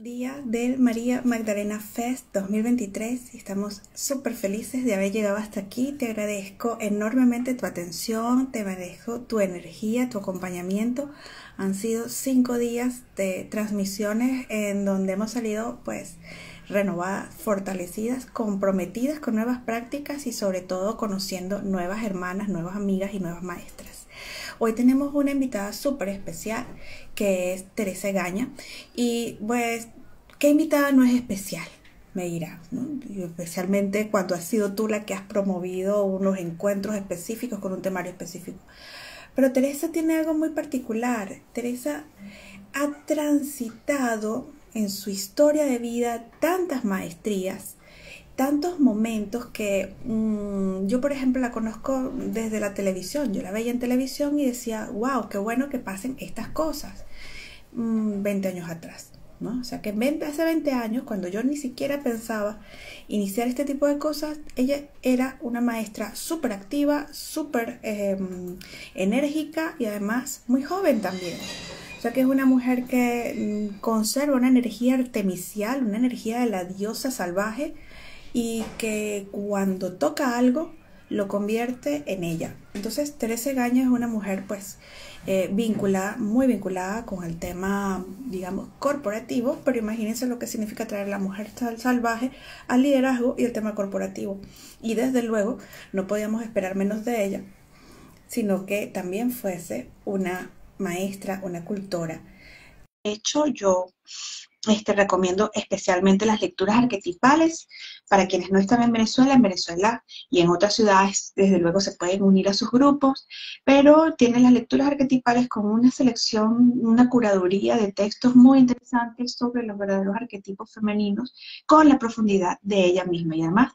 Día del María Magdalena Fest 2023. Estamos súper felices de haber llegado hasta aquí. Te agradezco enormemente tu atención, te agradezco tu energía, tu acompañamiento. Han sido 5 días de transmisiones en donde hemos salido pues renovadas, fortalecidas, comprometidas con nuevas prácticas y sobre todo conociendo nuevas hermanas, nuevas amigas y nuevas maestras. Hoy tenemos una invitada súper especial que es Teresa Egaña y pues, ¿qué invitada no es especial? Me dirá, ¿no? Y especialmente cuando has sido tú la que has promovido unos encuentros específicos con un temario específico. Pero Teresa tiene algo muy particular. Teresa ha transitado en su historia de vida tantas maestrías, tantos momentos que yo, por ejemplo, la conozco desde la televisión. Yo la veía en televisión y decía, wow, qué bueno que pasen estas cosas 20 años atrás, ¿no? O sea, que hace 20 años, cuando yo ni siquiera pensaba iniciar este tipo de cosas, ella era una maestra súper activa, súper enérgica y además muy joven también. O sea que es una mujer que conserva una energía artemisial, una energía de la diosa salvaje y que cuando toca algo lo convierte en ella. Entonces Teresa Egaña es una mujer pues vinculada, muy vinculada con el tema, digamos, corporativo, pero imagínense lo que significa traer a la mujer salvaje al liderazgo y el tema corporativo. Y desde luego no podíamos esperar menos de ella, sino que también fuese una maestra, una cultora. De hecho, yo recomiendo especialmente las lecturas arquetipales para quienes no están en Venezuela y en otras ciudades, desde luego se pueden unir a sus grupos, pero tienen las lecturas arquetipales con una selección, una curaduría de textos muy interesantes sobre los verdaderos arquetipos femeninos con la profundidad de ella misma. Y además,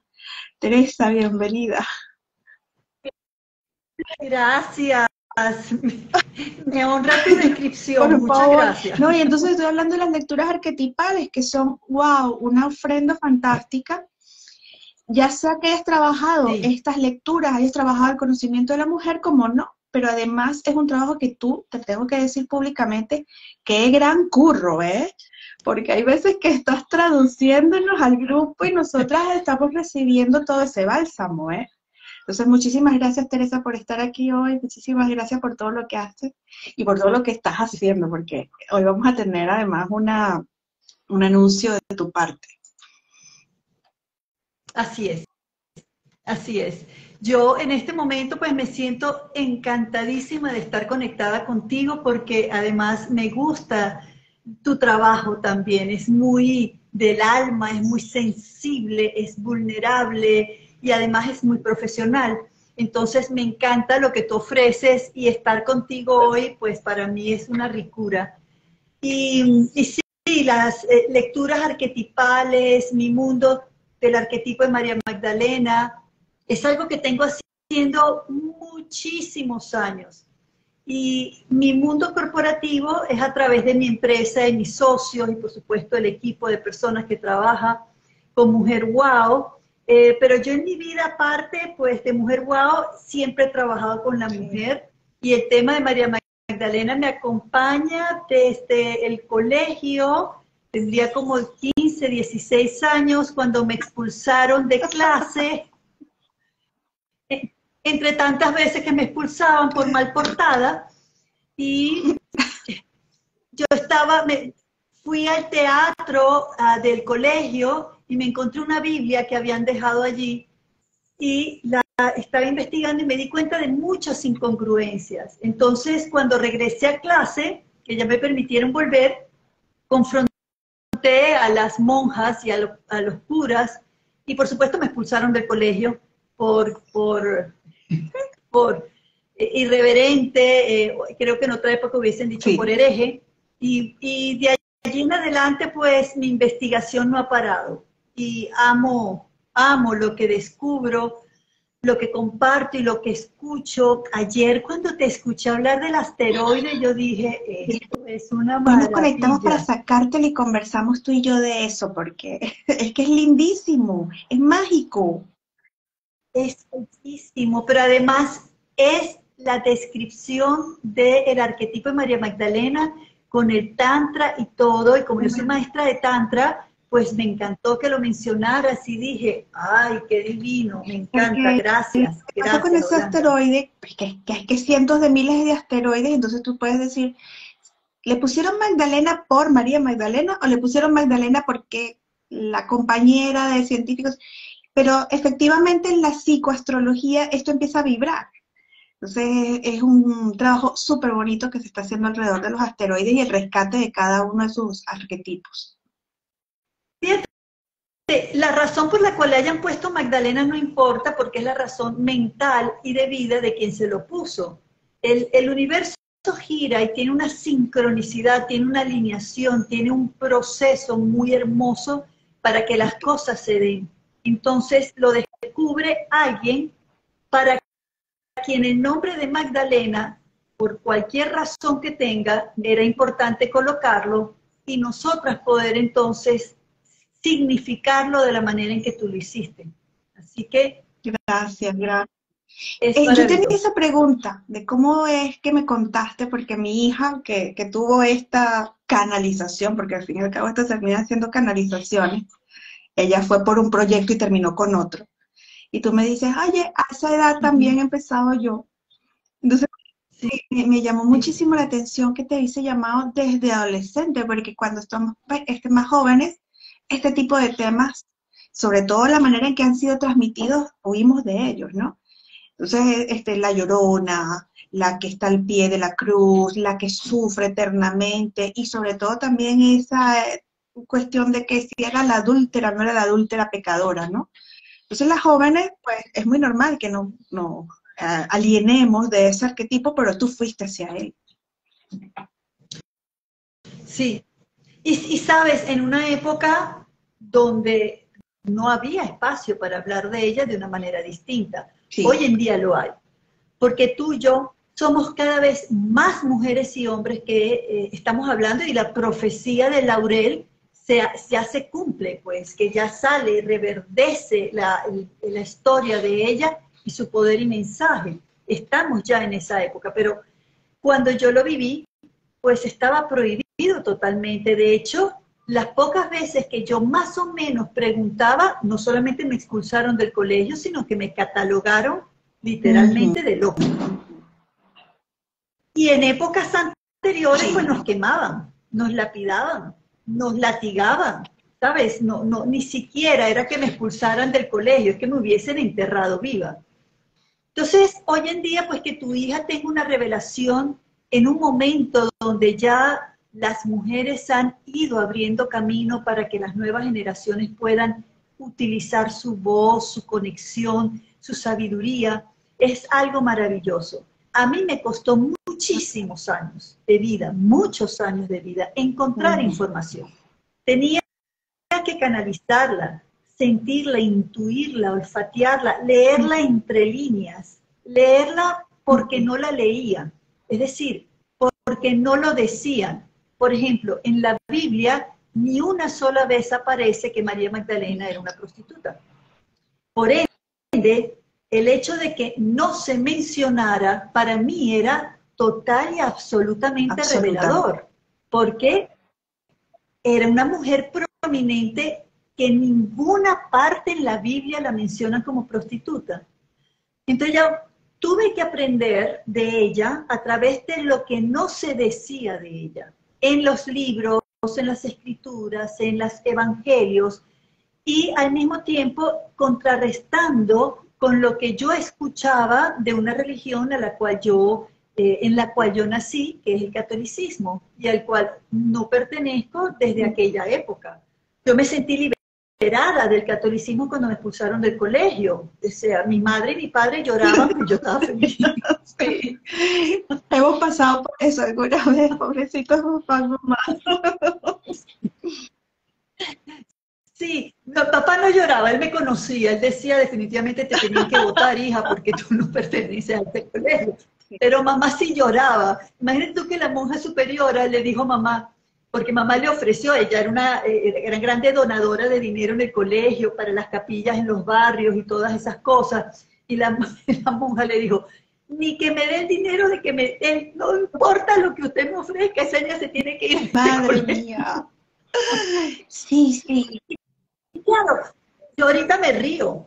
Teresa, bienvenida. Gracias. Me honra tu descripción. Por Muchas favor. gracias. No, y entonces estoy hablando de las lecturas arquetipales, que son, wow, una ofrenda fantástica. Ya sea que hayas trabajado Sí, estas lecturas, hayas trabajado el conocimiento de la mujer, como no, pero además es un trabajo que tú, te tengo que decir públicamente, qué gran curro, ¿eh? Porque hay veces que estás traduciéndonos al grupo y nosotras estamos recibiendo todo ese bálsamo, ¿eh? Entonces, muchísimas gracias, Teresa, por estar aquí hoy, muchísimas gracias por todo lo que haces y por todo lo que estás haciendo, porque hoy vamos a tener además un anuncio de tu parte. así es, así es. Yo en este momento pues me siento encantadísima de estar conectada contigo porque además me gusta tu trabajo también. Es muy del alma, es muy sensible, es vulnerable y además es muy profesional. Entonces me encanta lo que tú ofreces y estar contigo hoy pues para mí es una ricura. Y sí, las lecturas arquetipales, mi mundo del arquetipo de María Magdalena, es algo que tengo haciendo muchísimos años. Y mi mundo corporativo es a través de mi empresa, de mis socios y por supuesto el equipo de personas que trabaja con Mujer Wow. Pero yo en mi vida aparte pues de Mujer Wow siempre he trabajado con la mujer y el tema de María Magdalena me acompaña desde el colegio, tendría como 15, 16 años cuando me expulsaron de clase, entre tantas veces que me expulsaban por mal portada, y yo fui al teatro del colegio y me encontré una Biblia que habían dejado allí y la estaba investigando y me di cuenta de muchas incongruencias. Entonces, cuando regresé a clase, que ya me permitieron volver, confronté a las monjas y a los curas y por supuesto me expulsaron del colegio por irreverente, creo que en otra época hubiesen dicho por Sí. hereje, y de allí en adelante pues mi investigación no ha parado y amo lo que descubro, lo que comparto y lo que escucho. Ayer cuando te escuché hablar del asteroide, yo dije, esto es una Hoy nos conectamos para maravilla. sacártelo y conversamos tú y yo de eso, porque es que es lindísimo, es mágico. Es bellísimo, pero además es la descripción del arquetipo de María Magdalena con el tantra y todo, y como yo soy maestra de tantra, pues me encantó que lo mencionaras y dije, ay, qué divino, me encanta, Porque gracias, ¿qué pasó con gracias, ese Yolanda. asteroide? Pues que hay que cientos de miles de asteroides, entonces tú puedes decir, ¿le pusieron Magdalena por María Magdalena o le pusieron Magdalena porque la compañera de científicos? Pero efectivamente en la psicoastrología esto empieza a vibrar. Entonces es un trabajo súper bonito que se está haciendo alrededor de los asteroides y el rescate de cada uno de sus arquetipos. Fíjate, la razón por la cual le hayan puesto Magdalena no importa porque es la razón mental y de vida de quien se lo puso. El universo gira y tiene una sincronicidad, tiene una alineación, tiene un proceso muy hermoso para que las cosas se den. Entonces lo descubre alguien para quien el nombre de Magdalena, por cualquier razón que tenga, era importante colocarlo y nosotras poder entonces significarlo de la manera en que tú lo hiciste. Así que Gracias, gracias. es Yo tenía maravilloso. esa pregunta de cómo es que me contaste, porque mi hija que tuvo esta canalización, porque al fin y al cabo esto termina haciendo canalizaciones, ella fue por un proyecto y terminó con otro. Y tú me dices, oye, a esa edad Uh -huh. también he empezado yo. Entonces Sí, me llamó sí. muchísimo la atención que te hice llamado desde adolescente, porque cuando estamos más jóvenes, este tipo de temas, sobre todo la manera en que han sido transmitidos, oímos de ellos, ¿no? Entonces, la llorona, la que está al pie de la cruz, la que sufre eternamente, y sobre todo también esa cuestión de que si era la adúltera, no era la adúltera pecadora, ¿no? Entonces las jóvenes, pues es muy normal que no alienemos de ese arquetipo, pero tú fuiste hacia él. Sí. Y sabes, en una época donde no había espacio para hablar de ella de una manera distinta. Sí. Hoy en día lo hay. Porque tú y yo somos cada vez más mujeres y hombres que estamos hablando y la profecía de Laurel ya se cumple, pues, que ya sale, reverdece la historia de ella y su poder y mensaje. Estamos ya en esa época, pero cuando yo lo viví, pues estaba prohibido totalmente. De hecho, las pocas veces que yo más o menos preguntaba, no solamente me expulsaron del colegio, sino que me catalogaron Ujú. literalmente de loca. Y en épocas anteriores, pues nos quemaban, nos lapidaban, nos latigaban, ¿sabes? Ni siquiera era que me expulsaran del colegio, es que me hubiesen enterrado viva. Entonces, hoy en día, pues que tu hija tenga una revelación en un momento donde ya las mujeres han ido abriendo camino para que las nuevas generaciones puedan utilizar su voz, su conexión, su sabiduría, es algo maravilloso. A mí me costó muchísimos años de vida, muchos años de vida, encontrar información. Tenía que canalizarla, sentirla, intuirla, olfatearla, leerla entre líneas, leerla porque no la leía, es decir, porque no lo decían. Por ejemplo, en la Biblia ni una sola vez aparece que María Magdalena era una prostituta. Por ende, el hecho de que no se mencionara para mí era total y absolutamente revelador, porque era una mujer prominente que en ninguna parte en la Biblia la mencionan como prostituta. Entonces yo tuve que aprender de ella a través de lo que no se decía de ella, en los libros, en las escrituras, en los evangelios, y al mismo tiempo contrarrestando con lo que yo escuchaba de una religión a la cual en la cual yo nací, que es el catolicismo, y al cual no pertenezco desde aquella época. Yo me sentí liberada del catolicismo cuando me expulsaron del colegio. O sea, mi madre y mi padre lloraban, pero yo estaba feliz. Sí. Hemos pasado por eso alguna vez, pobrecitos papás, mamá. Sí, no, papá no lloraba, él me conocía, él decía definitivamente te tenían que votar, hija, porque tú no perteneces a este colegio. Pero mamá sí lloraba. Imagínate tú que la monja superiora le dijo a mamá, porque mamá le ofreció, ella era grande donadora de dinero en el colegio, para las capillas en los barrios y todas esas cosas, y la monja le dijo, ni que me den dinero, de que no importa lo que usted me ofrezca, esa niña se tiene que ir de Madre colegio. mía. Sí, sí. Y claro, yo ahorita me río,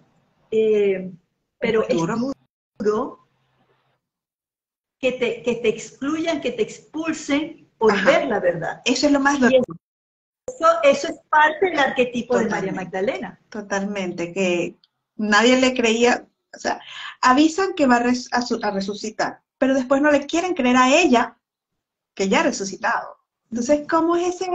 Es pero muy es duro. duro que te excluyan, que te expulsen por Ajá. ver la verdad. Eso es lo más Y doloroso. eso es parte del arquetipo de María Totalmente. Magdalena. Totalmente. Que nadie le creía. O sea, avisan que va a resucitar, pero después no le quieren creer a ella que ya ha resucitado. Entonces, ¿cómo es ese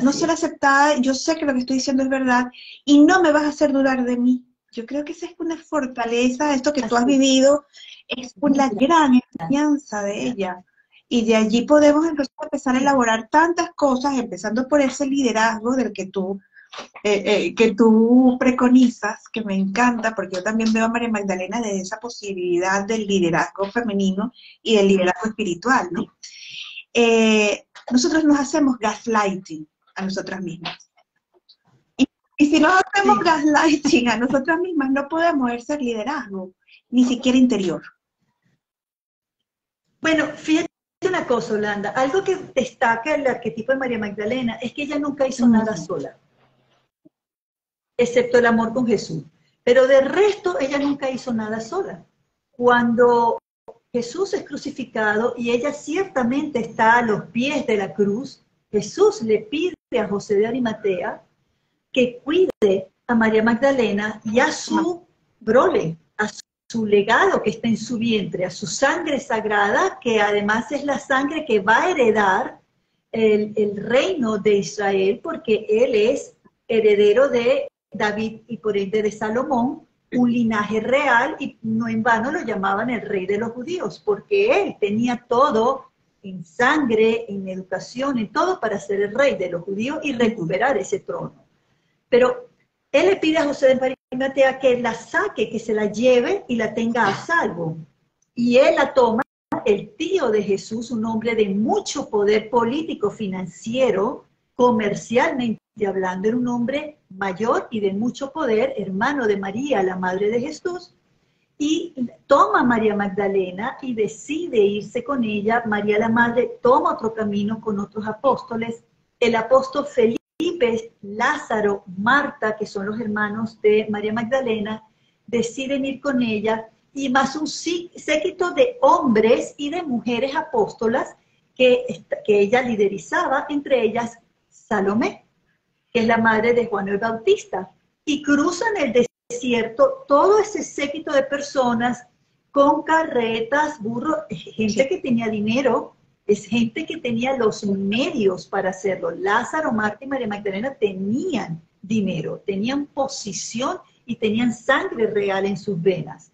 no Así ser es, aceptada? Yo sé que lo que estoy diciendo es verdad y no me vas a hacer dudar de mí. Yo creo que esa es una fortaleza, esto que tú has así es. vivido, es una gran enseñanza de ella. Y de allí podemos entonces empezar a Sí, elaborar tantas cosas, empezando por ese liderazgo del que tú preconizas, que me encanta, porque yo también veo a María Magdalena de esa posibilidad del liderazgo femenino y del liderazgo espiritual, ¿no? Nosotros nos hacemos gaslighting a nosotras mismas. Y si nos hacemos sí. gaslighting a nosotras mismas, no podemos ejercer liderazgo, ni siquiera interior. Bueno, fíjate una cosa, Holanda. Algo que destaca el arquetipo de María Magdalena es que ella nunca hizo nada Uh-huh. sola, excepto el amor con Jesús. Pero de resto, ella nunca hizo nada sola. Cuando Jesús es crucificado y ella ciertamente está a los pies de la cruz, Jesús le pide a José de Arimatea que cuide a María Magdalena y a su prole, a su legado que está en su vientre, a su sangre sagrada, que además es la sangre que va a heredar el reino de Israel, porque él es heredero de David y por ende de Salomón, un linaje real, y no en vano lo llamaban el rey de los judíos, porque él tenía todo en sangre, en educación, en todo para ser el rey de los judíos y recuperar ese trono. Pero él le pide a José de Arimatea que la saque, que se la lleve y la tenga a salvo. Y él la toma, el tío de Jesús, un hombre de mucho poder político, financiero, comercialmente hablando, era un hombre mayor y de mucho poder, hermano de María, la madre de Jesús, y toma a María Magdalena y decide irse con ella. María la madre toma otro camino con otros apóstoles. El apóstol Felipe, Lázaro, Marta, que son los hermanos de María Magdalena, deciden ir con ella, y más un séquito de hombres y de mujeres apóstolas que ella liderizaba, entre ellas Salomé, que es la madre de Juan el Bautista, y cruzan el desierto todo ese séquito de personas con carretas, burros, gente Sí. que tenía dinero, es gente que tenía los medios para hacerlo. Lázaro, Marta y María Magdalena tenían dinero, tenían posición y tenían sangre real en sus venas.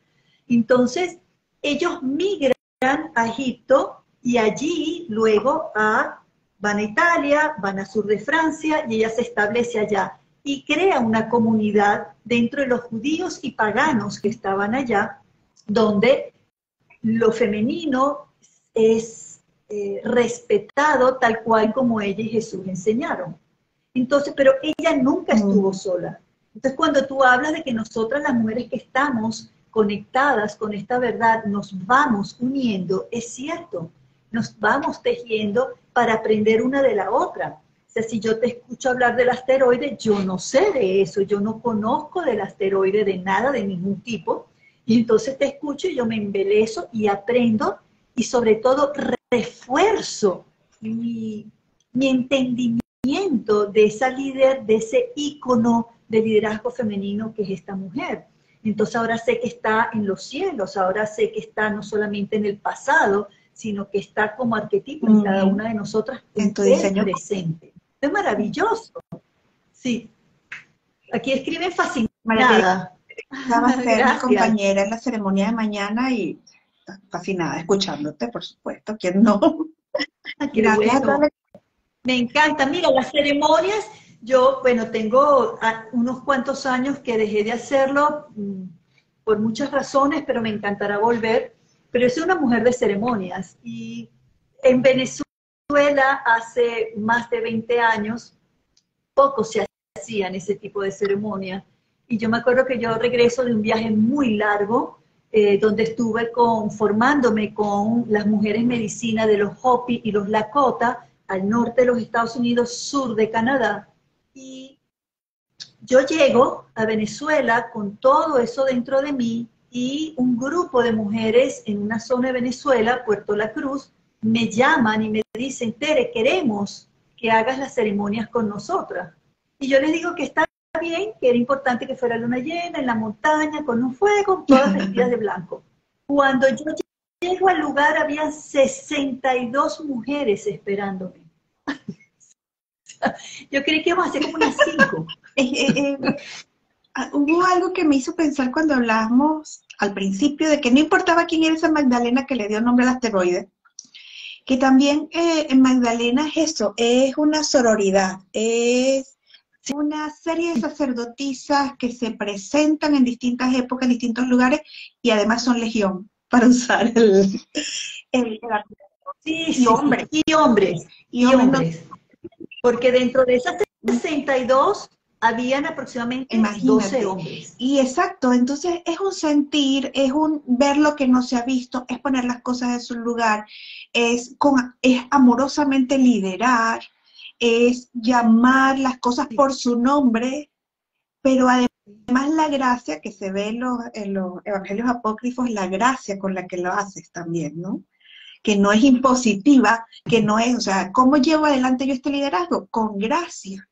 Entonces, ellos migran a Egipto y allí luego van a Italia, van a sur de Francia y ella se establece allá y crea una comunidad dentro de los judíos y paganos que estaban allá, donde lo femenino es respetado tal cual como ella y Jesús enseñaron. Entonces, pero ella nunca estuvo Uh-huh. sola. Entonces, cuando tú hablas de que nosotras las mujeres que estamos conectadas con esta verdad nos vamos uniendo, es cierto, nos vamos tejiendo para aprender una de la otra. O sea, si yo te escucho hablar del asteroide, yo no sé de eso, yo no conozco del asteroide de nada, de ningún tipo, y entonces te escucho y yo me embelezo y aprendo y sobre todo refuerzo mi entendimiento de esa líder, de ese ícono de liderazgo femenino que es esta mujer. Entonces ahora sé que está en los cielos, ahora sé que está no solamente en el pasado, sino que está como arquetipo en cada Uh-huh. una de nosotras En en tu el diseño. presente. Es maravilloso. Sí, aquí escriben María Teresa fascinada. va a ser mi Gracias. compañera en la ceremonia de mañana y fascinada escuchándote, por supuesto. ¿Quién no? Qué Gracias a bueno. todas. Me encanta. Mira, las ceremonias, yo, bueno, tengo unos cuantos años que dejé de hacerlo por muchas razones, pero me encantará volver. Pero yo soy una mujer de ceremonias y en Venezuela hace más de 20 años poco se hacían ese tipo de ceremonias. Y yo me acuerdo que yo regreso de un viaje muy largo donde estuve formándome con las mujeres medicina de los Hopi y los Lakota, al norte de los Estados Unidos, sur de Canadá. Y yo llego a Venezuela con todo eso dentro de mí, y un grupo de mujeres en una zona de Venezuela, Puerto La Cruz, me llaman y me dicen: Tere, queremos que hagas las ceremonias con nosotras. Y yo les digo que está bien, que era importante que fuera luna llena, en la montaña, con un fuego, todas vestidas de blanco. Cuando yo llego al lugar, había 62 mujeres esperándome. Yo creí que íbamos a hacer como unas 5. Hubo algo que me hizo pensar cuando hablábamos al principio de que no importaba quién era esa Magdalena que le dio nombre al asteroide, que también en Magdalena es eso, es una sororidad, es una serie de sacerdotisas que se presentan en distintas épocas, en distintos lugares, y además son legión, para usar el y hombres. Y hombres. Y hombres. Porque dentro de esas 62 habían aproximadamente 12 hombres. Y exacto, entonces es un sentir, es un ver lo que no se ha visto, es poner las cosas en su lugar, es amorosamente liderar, es llamar las cosas por su nombre, pero además la gracia que se ve en los evangelios apócrifos, la gracia con la que lo haces también, ¿no? Que no es impositiva, que no es, o sea, ¿cómo llevo adelante yo este liderazgo? Con gracia,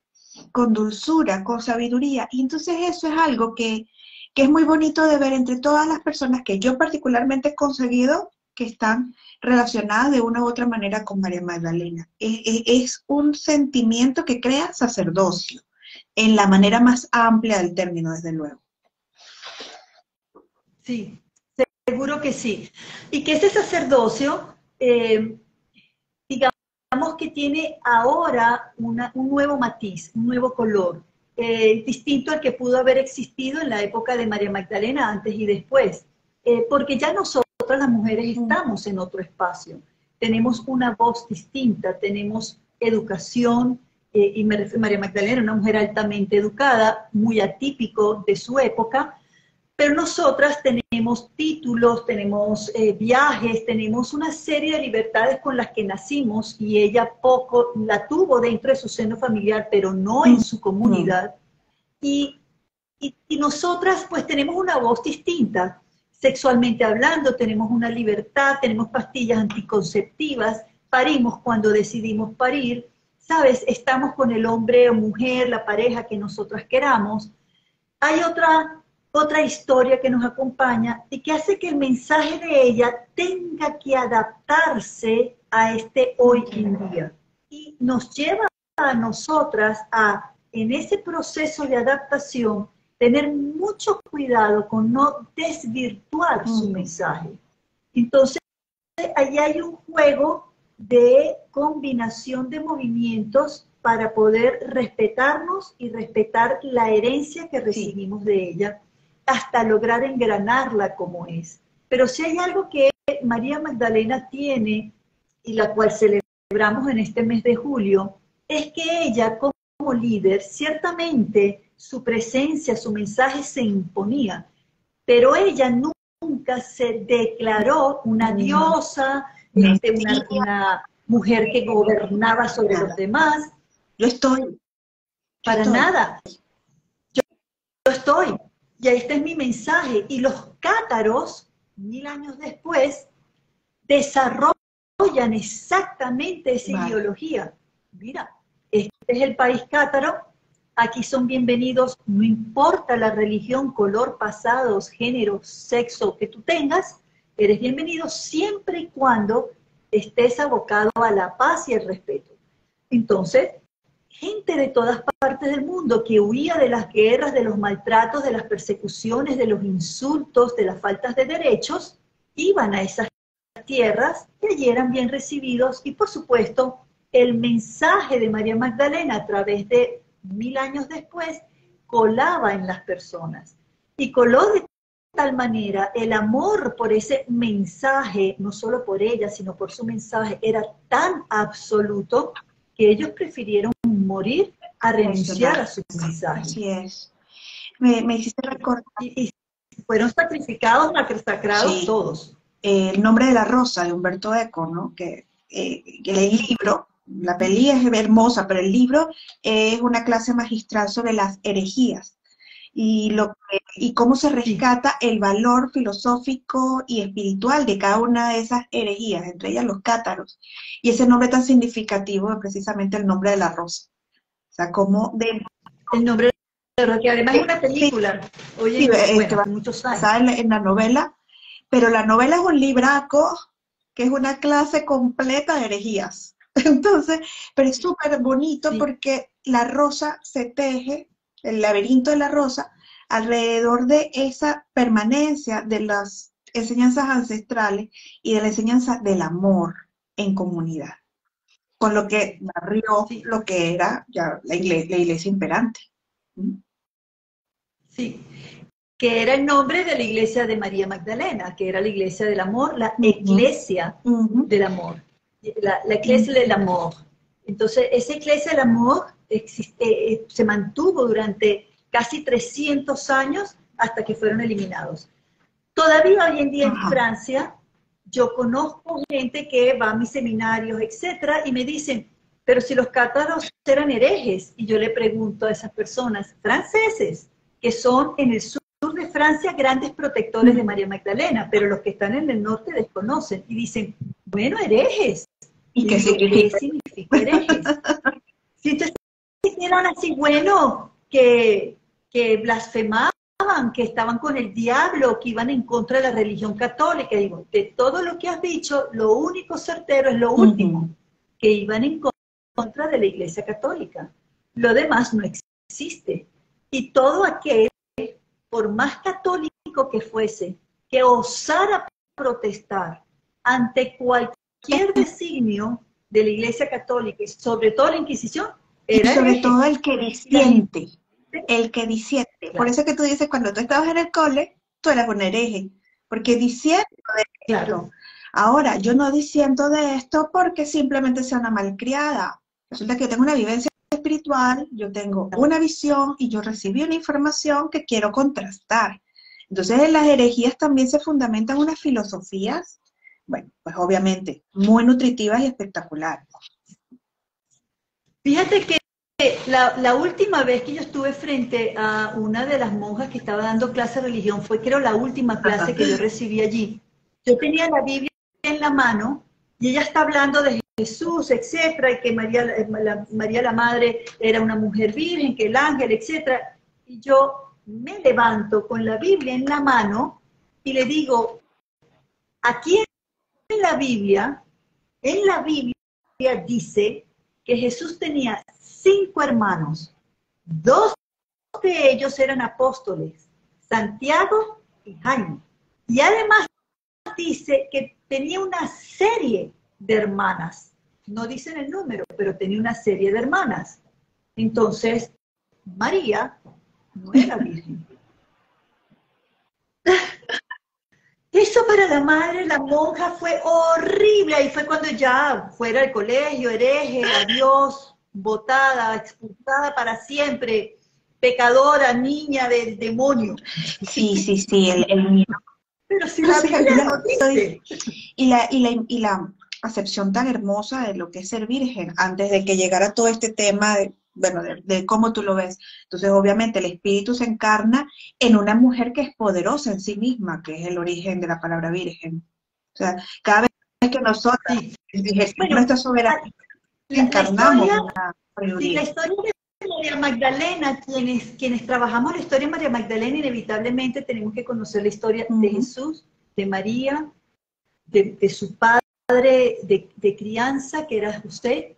con dulzura, con sabiduría. Y entonces eso es algo que es muy bonito de ver entre todas las personas que yo particularmente he conseguido que están relacionadas de una u otra manera con María Magdalena. Es un sentimiento que crea sacerdocio, en la manera más amplia del término, desde luego. Sí, seguro que sí. Y que ese sacerdocio, digamos que tiene ahora un nuevo matiz, un nuevo color, distinto al que pudo haber existido en la época de María Magdalena, antes y después, porque ya nosotras las mujeres estamos en otro espacio, tenemos una voz distinta, tenemos educación, y me refiero a María Magdalena, una mujer altamente educada, muy atípico de su época, pero nosotras tenemos títulos, tenemos viajes, tenemos una serie de libertades con las que nacimos, y ella poco la tuvo dentro de su seno familiar, pero no en su comunidad. Y nosotras pues tenemos una voz distinta. Sexualmente hablando, tenemos una libertad, tenemos pastillas anticonceptivas, parimos cuando decidimos parir, ¿sabes? Estamos con el hombre o mujer, la pareja que nosotras queramos. Hay otra historia que nos acompaña y que hace que el mensaje de ella tenga que adaptarse a este hoy en día. Y nos lleva a nosotras en ese proceso de adaptación, tener mucho cuidado con no desvirtuar su mensaje. Entonces, ahí hay un juego de combinación de movimientos para poder respetarnos y respetar la herencia que recibimos de ella, hasta lograr engranarla como es. Pero si hay algo que María Magdalena tiene, y la cual celebramos en este mes de julio, es que ella como líder, ciertamente su presencia, su mensaje se imponía, pero ella nunca se declaró una diosa, una mujer que gobernaba sobre los demás. Yo estoy. Para nada. Yo estoy. Y este es mi mensaje. Y los cátaros, 1000 años después, desarrollan exactamente esa ideología. Mira, este es el país cátaro, aquí son bienvenidos, no importa la religión, color, pasados, género, sexo que tú tengas, eres bienvenido siempre y cuando estés abocado a la paz y el respeto. Entonces, gente de todas partes del mundo que huía de las guerras, de los maltratos, de las persecuciones, de los insultos, de las faltas de derechos, iban a esas tierras y allí eran bien recibidos. Y por supuesto, el mensaje de María Magdalena a través de 1000 años después colaba en las personas. Y coló de tal manera, el amor por ese mensaje, no solo por ella, sino por su mensaje, era tan absoluto que ellos prefirieron morir a renunciar a su mensaje. Así es. Me hiciste recordar. fueron sacrificados, masacrados Sí. todos. El nombre de la rosa de Humberto Eco, ¿no? Que el libro, la peli es hermosa, pero el libro es una clase magistral sobre las herejías y cómo se Sí, rescata el valor filosófico y espiritual de cada una de esas herejías, entre ellas los cátaros. Y ese nombre tan significativo es precisamente el nombre de la rosa. O sea, como de... el nombre de Rocky, además es una Sí, película, sí, oye, bueno, hace muchos años. basada en la novela, pero la novela es un libraco que es una clase completa de herejías. Entonces, pero es súper bonito Sí, porque la rosa se teje, el laberinto de la rosa, alrededor de esa permanencia de las enseñanzas ancestrales y de la enseñanza del amor en comunidad, con lo que barrió sí, lo que era ya la iglesia imperante. ¿Mm? sí. Que era el nombre de la iglesia de María Magdalena, que era la iglesia del amor, la Ujú, iglesia ujú, del amor, la iglesia ujú. del amor. Entonces, esa iglesia del amor se mantuvo durante casi 300 años hasta que fueron eliminados. Todavía hoy en día en Ajá. Francia, yo conozco gente que va a mis seminarios, etcétera, y me dicen, pero si los cátaros eran herejes, y yo le pregunto a esas personas franceses, que son en el sur de Francia grandes protectores de María Magdalena, pero los que están en el norte desconocen, y dicen, bueno, herejes. ¿Y Y qué digo, ¿qué significa? significa herejes? Si entonces eran así, bueno, que blasfemaban, que estaban con el diablo, que iban en contra de la religión católica. Digo, de todo lo que has dicho, lo único certero es lo último, Ujú. que iban en contra de la iglesia católica. Lo demás no existe. Y todo aquel, por más católico que fuese, que osara protestar ante cualquier designio de la iglesia católica, y sobre todo la Inquisición, Y era sobre hereje. todo el que Y la gente, disiente, el que disiente. Por claro, eso que tú dices, cuando tú estabas en el cole, tú eras un hereje, porque disiento de claro, esto. Ahora, yo no disiento de esto porque simplemente sea una malcriada. Resulta que yo tengo una vivencia espiritual, yo tengo una visión y yo recibí una información que quiero contrastar. Entonces, en las herejías también se fundamentan unas filosofías, bueno, pues obviamente muy nutritivas y espectaculares. fíjate que la última vez que yo estuve frente a una de las monjas que estaba dando clase de religión fue, creo, la última clase que yo recibí allí. Yo tenía la Biblia en la mano y ella está hablando de Jesús, etcétera, y que María la Madre era una mujer virgen, que el ángel, etcétera. Y yo me levanto con la Biblia en la mano y le digo, aquí en la Biblia dice que Jesús tenía 5 hermanos. 2 de ellos eran apóstoles, Santiago y Jaime. Y además dice que tenía una serie de hermanas. No dicen el número, pero tenía una serie de hermanas. Entonces, María no era virgen. Eso para la madre, la monja, fue horrible. Ahí fue cuando ya fuera al colegio, hereje, adiós, botada, expulsada para siempre, pecadora, niña del demonio. Sí, sí, sí, el miedo. Pero si No la sé, Biblia no dice. y la acepción tan hermosa de lo que es ser virgen, antes de que llegara todo este tema de, bueno, de cómo tú lo ves. Entonces, obviamente, el espíritu se encarna en una mujer que es poderosa en sí misma, que es el origen de la palabra virgen. O sea, cada vez que nosotras Sí. ejercemos Bueno, nuestra soberanía, la encarnamos historia, una sí, la sabiduría. historia de María Magdalena, quienes trabajamos la historia de María Magdalena, inevitablemente tenemos que conocer la historia de Ujú. Jesús, de María, de su padre de crianza, que era José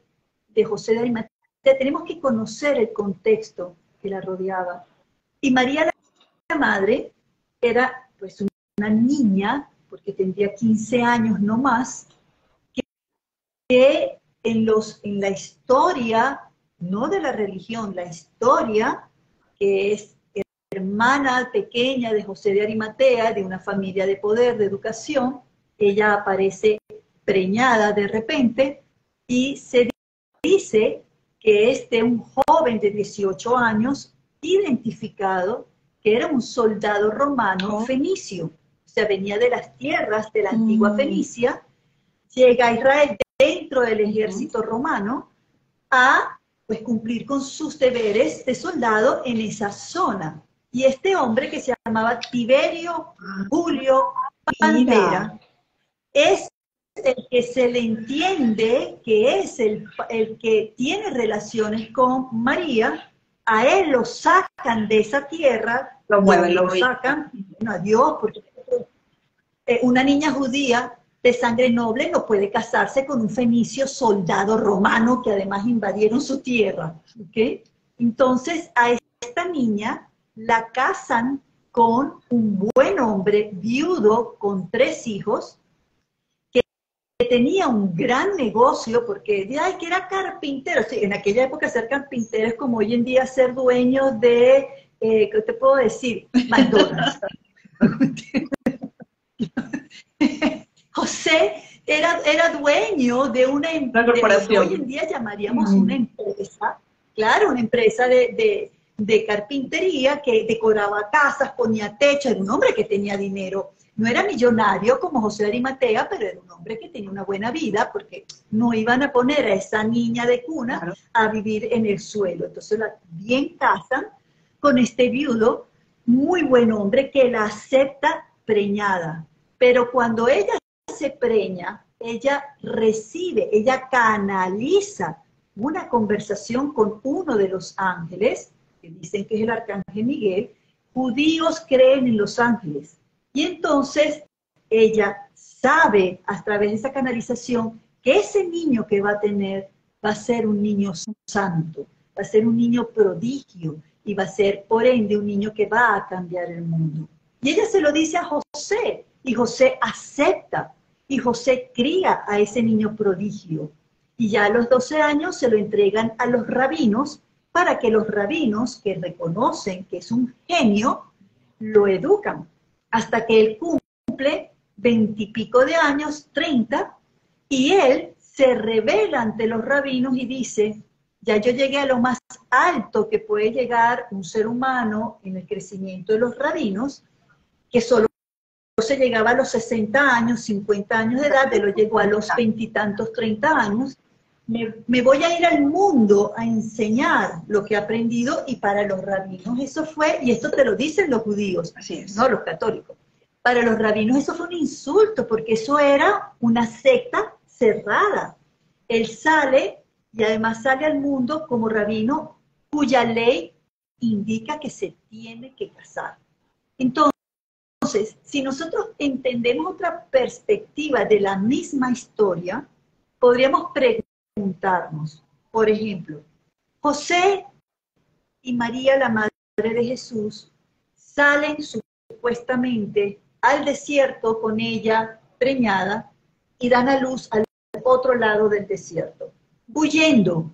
de Arimatea. Tenemos que conocer el contexto que la rodeaba. Y María, la madre, era pues una niña, porque tendría 15 años no más, que en la historia, no de la religión, la historia, que es hermana pequeña de José de Arimatea, de una familia de poder, de educación, ella aparece preñada de repente y se dice que es de un joven de 18 años identificado que era un soldado romano fenicio. O sea, venía de las tierras de la antigua Fenicia, llega a Israel dentro del ejército romano a pues, cumplir con sus deberes de soldado en esa zona. Y este hombre que se llamaba Tiberio Julio Pantera es el que se le entiende que es el que tiene relaciones con María. A él lo sacan de esa tierra, lo sacan, bueno, a Dios, porque una niña judía de sangre noble no puede casarse con un fenicio soldado romano que además invadieron su tierra, ¿ok? Entonces a esta niña la casan con un buen hombre, viudo, con 3 hijos, que tenía un gran negocio, porque ay, que era carpintero. Sí, en aquella época ser carpintero es como hoy en día ser dueño de, ¿qué te puedo decir? McDonald's. José era dueño de una corporación. Hoy en día llamaríamos una empresa, claro, una empresa de carpintería que decoraba casas, ponía techo, era un hombre que tenía dinero. No era millonario como José de Arimatea, pero era un hombre que tenía una buena vida, porque no iban a poner a esa niña de cuna a vivir en el suelo. Entonces la bien casan con este viudo, muy buen hombre, que la acepta preñada. Pero cuando ella se preña, ella recibe, ella canaliza una conversación con uno de los ángeles, que dicen que es el arcángel Miguel. Judíos creen en los ángeles. Y entonces ella sabe a través de esa canalización que ese niño que va a tener va a ser un niño santo, va a ser un niño prodigio y va a ser, por ende, un niño que va a cambiar el mundo. Y ella se lo dice a José, y José acepta, y José cría a ese niño prodigio. Y ya a los 12 años se lo entregan a los rabinos, para que los rabinos, que reconocen que es un genio, lo educan, hasta que él cumple 20 y pico de años, 30, y él se revela ante los rabinos y dice, ya yo llegué a lo más alto que puede llegar un ser humano en el crecimiento de los rabinos, que solo se llegaba a los 60 años, 50 años de edad, de lo llegó a los 20 y tantos, 30 años, me voy a ir al mundo a enseñar lo que he aprendido, y para los rabinos eso fue, y esto te lo dicen los judíos, así es, no los católicos, para los rabinos eso fue un insulto, porque eso era una secta cerrada. Él sale, y además sale al mundo como rabino, cuya ley indica que se tiene que casar. Entonces, si nosotros entendemos otra perspectiva de la misma historia, podríamos preguntarnos, por ejemplo, José y María, la madre de Jesús, salen supuestamente al desierto con ella preñada y dan a luz al otro lado del desierto, huyendo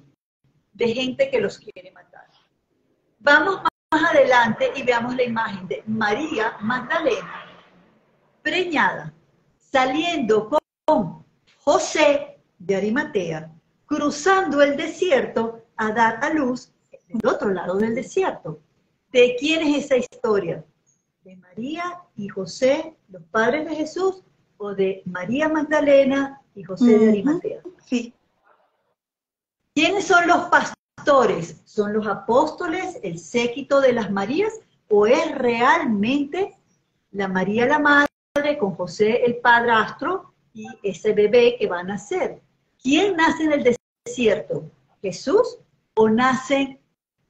de gente que los quiere matar. Vamos más adelante y veamos la imagen de María Magdalena, preñada, saliendo con José de Arimatea, cruzando el desierto a dar a luz del otro lado del desierto. ¿De quién es esa historia? ¿De María y José, los padres de Jesús, o de María Magdalena y José de Arimatea? Sí. ¿Quiénes son los pastores? ¿Son los apóstoles, el séquito de las Marías, o es realmente la María la madre con José el padrastro y ese bebé que va a nacer? ¿Quién nace en el desierto? ¿Jesús? ¿O nacen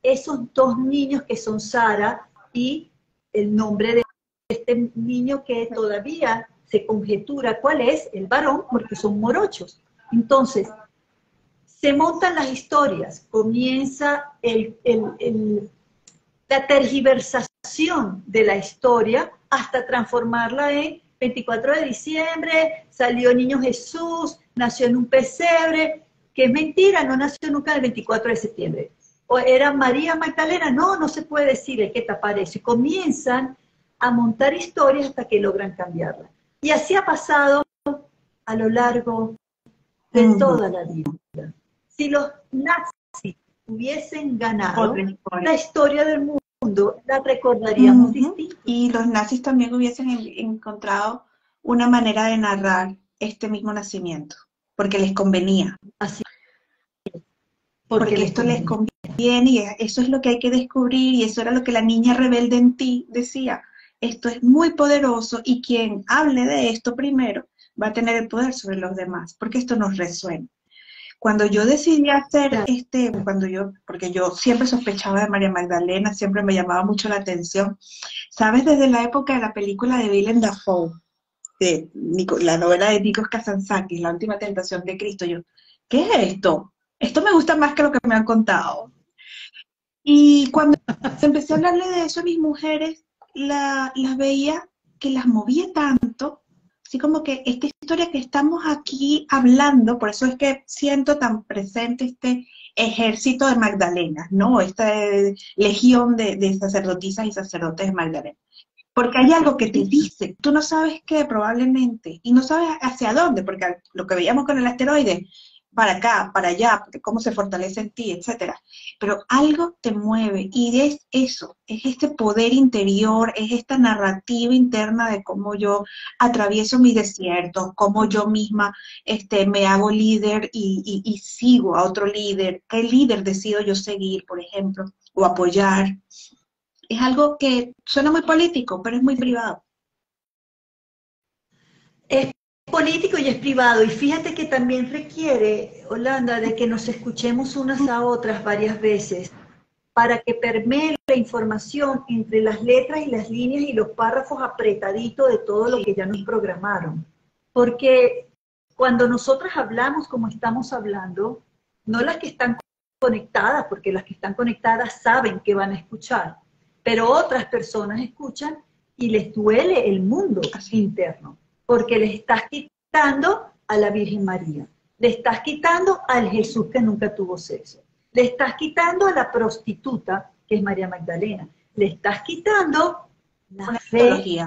esos 2 niños que son Sara y el nombre de este niño que todavía se conjetura cuál es, el varón, porque son morochos? Entonces, se montan las historias, comienza la tergiversación de la historia hasta transformarla en 24 de diciembre, salió niño Jesús, nació en un pesebre, que es mentira, no nació nunca el 24 de septiembre. O era María Magdalena, no se puede decir, hay que tapar eso. Y comienzan a montar historias hasta que logran cambiarla. Y así ha pasado a lo largo de toda la vida. Si los nazis hubiesen ganado, la historia del mundo mundo, la recordaríamos distinto. Y los nazis también hubiesen encontrado una manera de narrar este mismo nacimiento, porque les convenía. Así, Porque esto les conviene y eso es lo que hay que descubrir y eso era lo que la niña rebelde en ti decía. Esto es muy poderoso y quien hable de esto primero va a tener el poder sobre los demás, porque esto nos resuena. Cuando yo decidí hacer porque yo siempre sospechaba de María Magdalena, siempre me llamaba mucho la atención, ¿sabes? Desde la época de la película de Willem Dafoe, la novela de Nikos Kazantzakis, La última tentación de Cristo, yo, ¿qué es esto? Esto me gusta más que lo que me han contado. Y cuando empecé a hablarle de eso a mis mujeres, las veía que las movía tanto, así como que esta historia que estamos aquí hablando, por eso es que siento tan presente este ejército de Magdalenas, ¿no? Esta legión de sacerdotisas y sacerdotes de Magdalena. Porque hay algo que te dice, tú no sabes qué probablemente, y no sabes hacia dónde, porque lo que veíamos con el asteroide, para acá, para allá, porque cómo se fortalece en ti, etcétera. Pero algo te mueve, y es eso, es este poder interior, es esta narrativa interna de cómo yo atravieso mis desiertos, cómo yo misma me hago líder y sigo a otro líder, qué líder decido yo seguir, por ejemplo, o apoyar. Es algo que suena muy político, pero es muy privado. Es político y es privado. Y fíjate que también requiere, Holanda, de que nos escuchemos unas a otras varias veces para que permee la información entre las letras y las líneas y los párrafos apretaditos de todo lo que ya nos programaron. Porque cuando nosotras hablamos como estamos hablando, no las que están conectadas, porque las que están conectadas saben que van a escuchar, pero otras personas escuchan y les duele el mundo interno, porque les estás quitando a la Virgen María, le estás quitando al Jesús que nunca tuvo sexo, le estás quitando a la prostituta, que es María Magdalena, le estás quitando la fe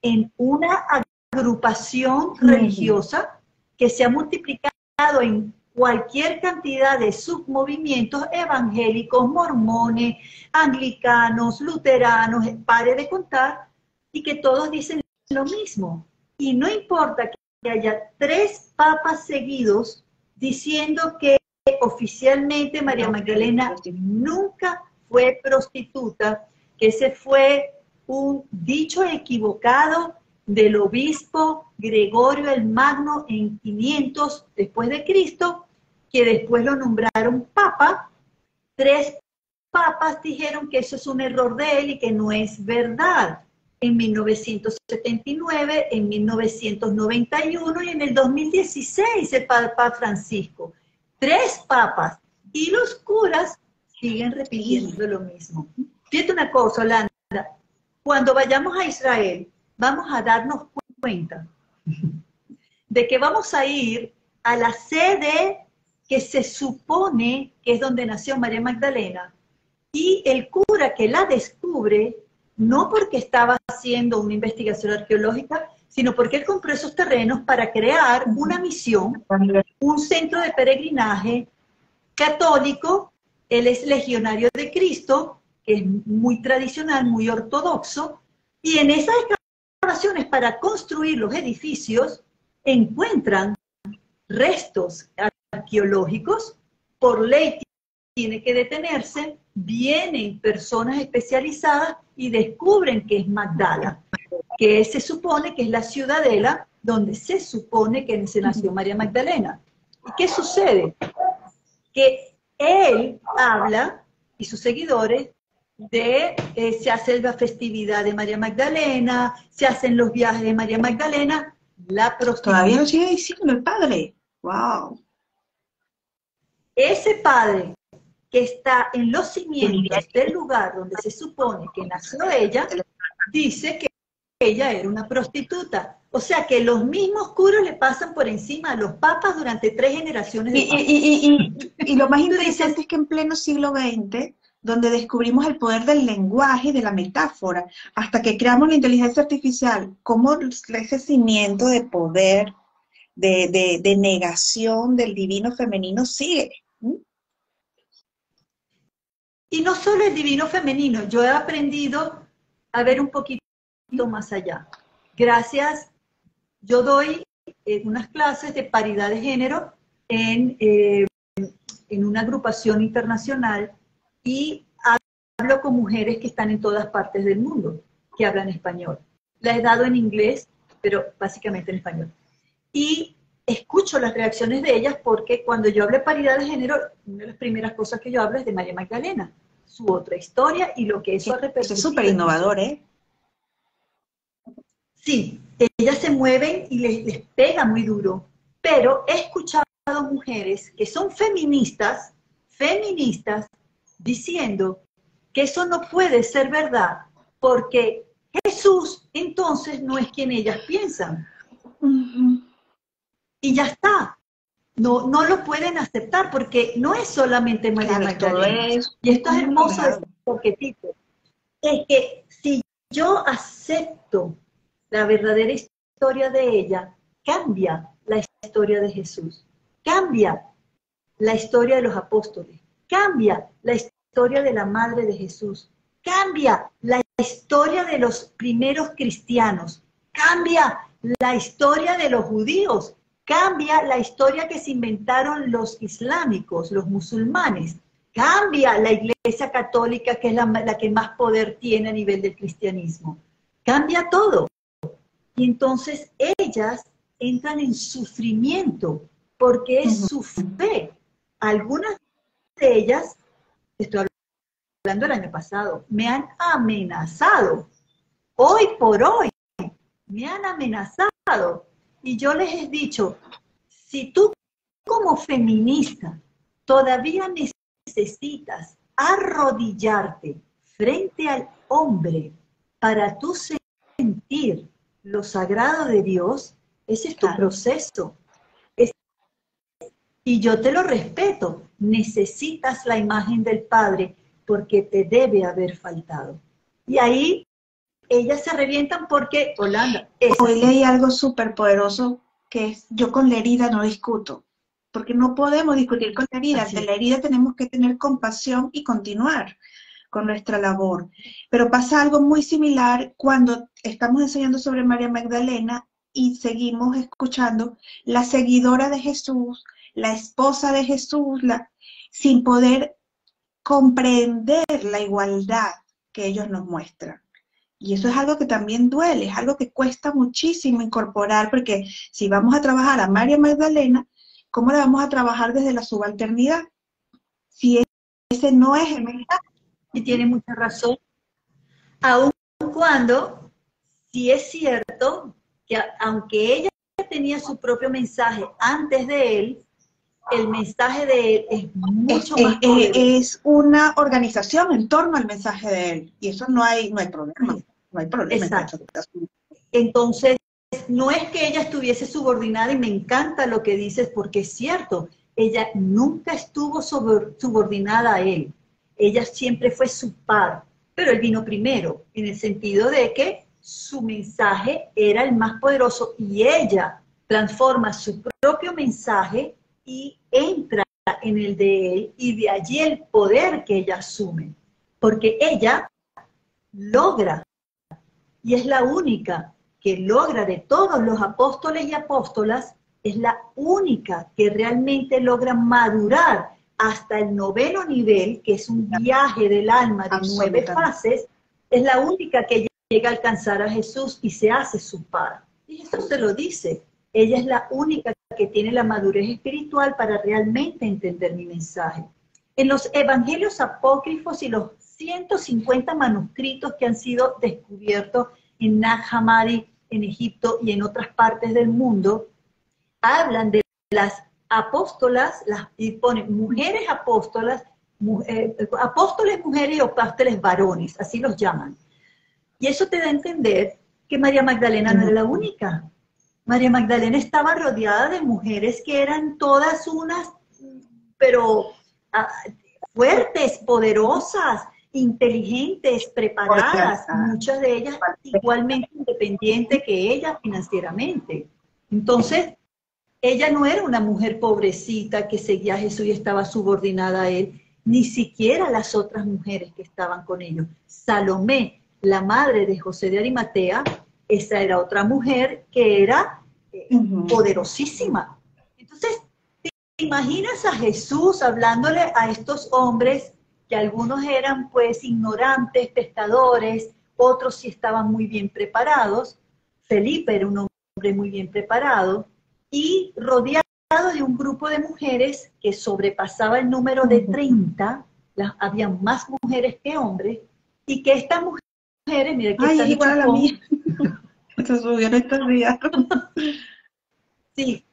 en una agrupación religiosa que se ha multiplicado en cualquier cantidad de submovimientos evangélicos, mormones, anglicanos, luteranos, pare de contar, y que todos dicen lo mismo. Y no importa que haya 3 papas seguidos diciendo que oficialmente María Magdalena nunca fue prostituta, que ese fue un dicho equivocado del obispo Gregorio el Magno en 500 después de Cristo, que después lo nombraron papa. 3 papas dijeron que eso es un error de él y que no es verdad. En 1979, en 1991 y en el 2016 el Papa Francisco. 3 papas. Y los curas siguen repitiendo lo mismo. Fíjate una cosa, Holanda. Cuando vayamos a Israel, vamos a darnos cuenta de que vamos a ir a la sede que se supone que es donde nació María Magdalena, y el cura que la descubre, no porque estaba haciendo una investigación arqueológica, sino porque él compró esos terrenos para crear una misión, un centro de peregrinaje católico. Él es legionario de Cristo, que es muy tradicional, muy ortodoxo, y en esas excavaciones para construir los edificios encuentran restos arqueológicos. Por ley tiene que detenerse, vienen personas especializadas y descubren que es Magdala, que se supone que es la ciudadela donde se supone que se nació María Magdalena. ¿Y qué sucede? Que él habla, y sus seguidores, se hace la festividad de María Magdalena, se hacen los viajes de María Magdalena, la prostituta. Todavía lo sigue diciendo el padre. ¡Wow! Ese padre que está en los cimientos del lugar donde se supone que nació ella, dice que ella era una prostituta. O sea que los mismos curas le pasan por encima a los papas durante 3 generaciones de papas. Y lo más interesante es que en pleno siglo XX, donde descubrimos el poder del lenguaje, de la metáfora, hasta que creamos la inteligencia artificial, cómo ese cimiento de poder, de negación del divino femenino sigue. Y no solo el divino femenino, yo he aprendido a ver un poquito más allá. Gracias, yo doy unas clases de paridad de género en una agrupación internacional y hablo con mujeres que están en todas partes del mundo, que hablan español. La he dado en inglés, pero básicamente en español. Y escucho las reacciones de ellas porque cuando yo hablo de paridad de género, una de las primeras cosas que yo hablo es de María Magdalena, su otra historia y lo que eso ha repercutido. Eso es súper innovador, ¿eh? Sí, ellas se mueven y les pega muy duro, pero he escuchado mujeres que son feministas, diciendo que eso no puede ser verdad, porque Jesús entonces no es quien ellas piensan. Y ya está. No, no lo pueden aceptar porque no es solamente María Magdalena. Y esto es hermoso de este poquetito. Es que si yo acepto la verdadera historia de ella, cambia la historia de Jesús, cambia la historia de los apóstoles, cambia la historia de la madre de Jesús, cambia la historia de los primeros cristianos, cambia la historia de los judíos, cambia la historia que se inventaron los islámicos, los musulmanes, cambia la Iglesia Católica, que es la que más poder tiene a nivel del cristianismo. Cambia todo. Y entonces ellas entran en sufrimiento, porque es su fe. Algunas de ellas, estoy hablando del año pasado, me han amenazado. Hoy por hoy, me han amenazado. Y yo les he dicho, si tú como feminista todavía necesitas arrodillarte frente al hombre para tú sentir lo sagrado de Dios, ese es tu proceso. Y yo te lo respeto, necesitas la imagen del Padre porque te debe haber faltado. Y ahí ellas se revientan porque, Holanda, hoy leí algo súper poderoso que es, yo con la herida no discuto, porque no podemos discutir con la herida. Ante la herida tenemos que tener compasión y continuar con nuestra labor. Pero pasa algo muy similar cuando estamos enseñando sobre María Magdalena y seguimos escuchando la seguidora de Jesús, la esposa de Jesús, sin poder comprender la igualdad que ellos nos muestran. Y eso es algo que también duele, es algo que cuesta muchísimo incorporar, porque si vamos a trabajar a María Magdalena, ¿cómo la vamos a trabajar desde la subalternidad? Si ese no es el mensaje. Y tiene mucha razón, aun cuando sí es cierto que aunque ella tenía su propio mensaje antes de él, el mensaje de él es mucho más poderoso. Es una organización en torno al mensaje de él, y eso no hay problema. No hay problema. Exacto. Entonces, no es que ella estuviese subordinada, y me encanta lo que dices porque es cierto, ella nunca estuvo subordinada a él, ella siempre fue su par, pero él vino primero, en el sentido de que su mensaje era el más poderoso y ella transforma su propio mensaje y entra en el de él, y de allí el poder que ella asume, porque ella logra, y es la única que logra de todos los apóstoles y apóstolas, es la única que realmente logra madurar hasta el 9º nivel, que es un viaje del alma de 9 fases, es la única que llega a alcanzar a Jesús y se hace su par. Y Jesús se lo dice, ella es la única que tiene la madurez espiritual para realmente entender mi mensaje. En los evangelios apócrifos y los 150 manuscritos que han sido descubiertos en Nag Hammadi, en Egipto y en otras partes del mundo, hablan de las apóstolas, y ponen mujeres apóstolas, apóstoles mujeres y apóstoles varones, así los llaman. Y eso te da a entender que María Magdalena no era la única. María Magdalena estaba rodeada de mujeres que eran todas unas, pero fuertes, poderosas, inteligentes, preparadas, muchas de ellas igualmente independientes que ella financieramente. Entonces, ella no era una mujer pobrecita que seguía a Jesús y estaba subordinada a él. ni siquiera las otras mujeres que estaban con ellos. Salomé, la madre de José de Arimatea, esa era otra mujer que era poderosísima. Entonces, ¿te imaginas a Jesús hablándole a estos hombres que algunos eran pues ignorantes, pescadores, otros sí estaban muy bien preparados? Felipe era un hombre muy bien preparado y rodeado de un grupo de mujeres que sobrepasaba el número de 30, había más mujeres que hombres, y que estas mujeres, mira que ay, es igual a la mía. Se subieron estos días. Sí,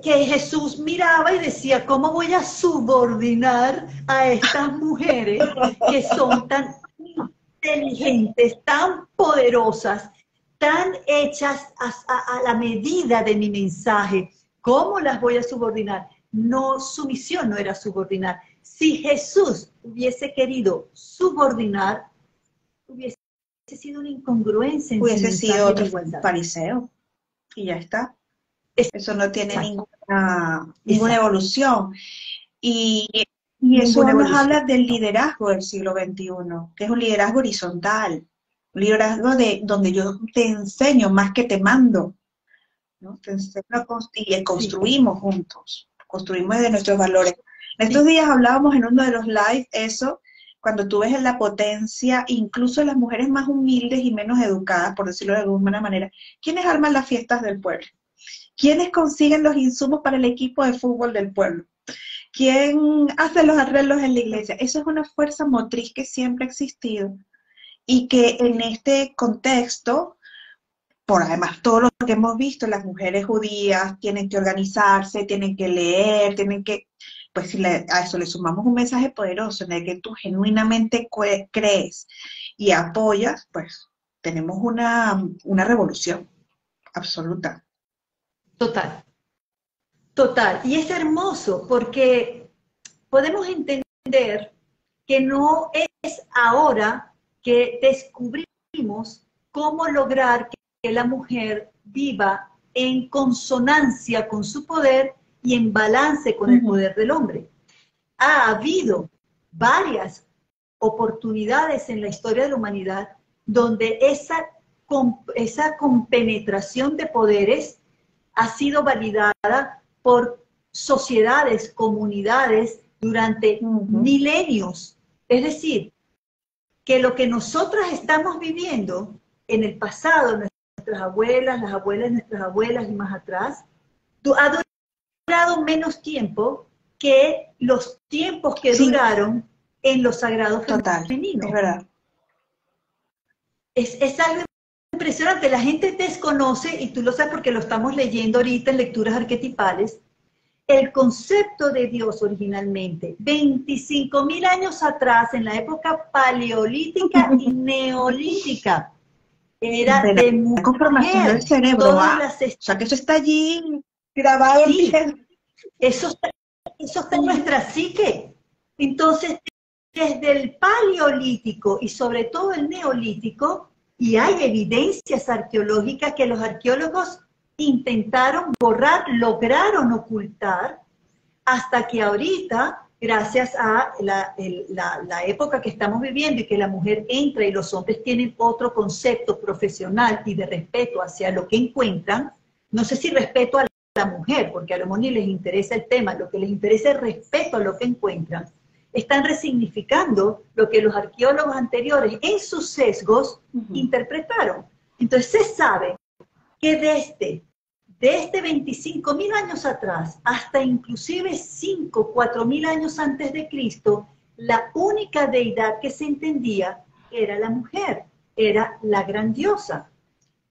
que Jesús miraba y decía, ¿cómo voy a subordinar a estas mujeres que son tan inteligentes, tan poderosas, tan hechas a la medida de mi mensaje? ¿Cómo las voy a subordinar? No, su misión no era subordinar. Si Jesús hubiese querido subordinar, hubiese sido una incongruencia en Hubiese su sido otro igualdad. fariseo y ya está. Eso no tiene ninguna evolución. Y eso nos habla del liderazgo del siglo XXI, que es un liderazgo horizontal, un liderazgo donde yo te enseño más que te mando, ¿no? Te enseño y construimos juntos, construimos desde nuestros valores. En estos días hablábamos en uno de los live eso, cuando tú ves en la potencia, incluso las mujeres más humildes y menos educadas, por decirlo de alguna manera, ¿quiénes arman las fiestas del pueblo? ¿Quiénes consiguen los insumos para el equipo de fútbol del pueblo? ¿Quién hace los arreglos en la iglesia? Eso es una fuerza motriz que siempre ha existido y que en este contexto, por además todo lo que hemos visto, las mujeres judías tienen que organizarse, tienen que leer, tienen que, pues si a eso le sumamos un mensaje poderoso en el que tú genuinamente crees y apoyas, pues tenemos una revolución absoluta. Total, total. Y es hermoso porque podemos entender que no es ahora que descubrimos cómo lograr que la mujer viva en consonancia con su poder y en balance con el poder del hombre. Ha habido varias oportunidades en la historia de la humanidad donde esa compenetración de poderes ha sido validada por sociedades, comunidades durante milenios. Es decir, que lo que nosotras estamos viviendo en el pasado, nuestras abuelas, las abuelas de nuestras abuelas y más atrás, ha durado menos tiempo que los tiempos que duraron en los sagrados femeninos. Es verdad. Es algo impresionante. La gente desconoce, y tú lo sabes porque lo estamos leyendo ahorita en lecturas arquetipales, el concepto de Dios originalmente, 25.000 años atrás, en la época paleolítica y neolítica, era de mujer. Conformación del cerebro, o sea que eso está allí grabado en piedra. Eso está en nuestra psique. Entonces, desde el paleolítico y sobre todo el neolítico, y hay evidencias arqueológicas que los arqueólogos intentaron borrar, lograron ocultar, hasta que ahorita, gracias a la época que estamos viviendo y que la mujer entra y los hombres tienen otro concepto profesional y de respeto hacia lo que encuentran, no sé si respeto a la mujer, porque a lo mejor ni les interesa el tema, lo que les interesa es respeto a lo que encuentran, están resignificando lo que los arqueólogos anteriores en sus sesgos interpretaron. Entonces se sabe que desde 25.000 años atrás hasta inclusive 4.000 años antes de Cristo, la única deidad que se entendía era la mujer, era la gran diosa.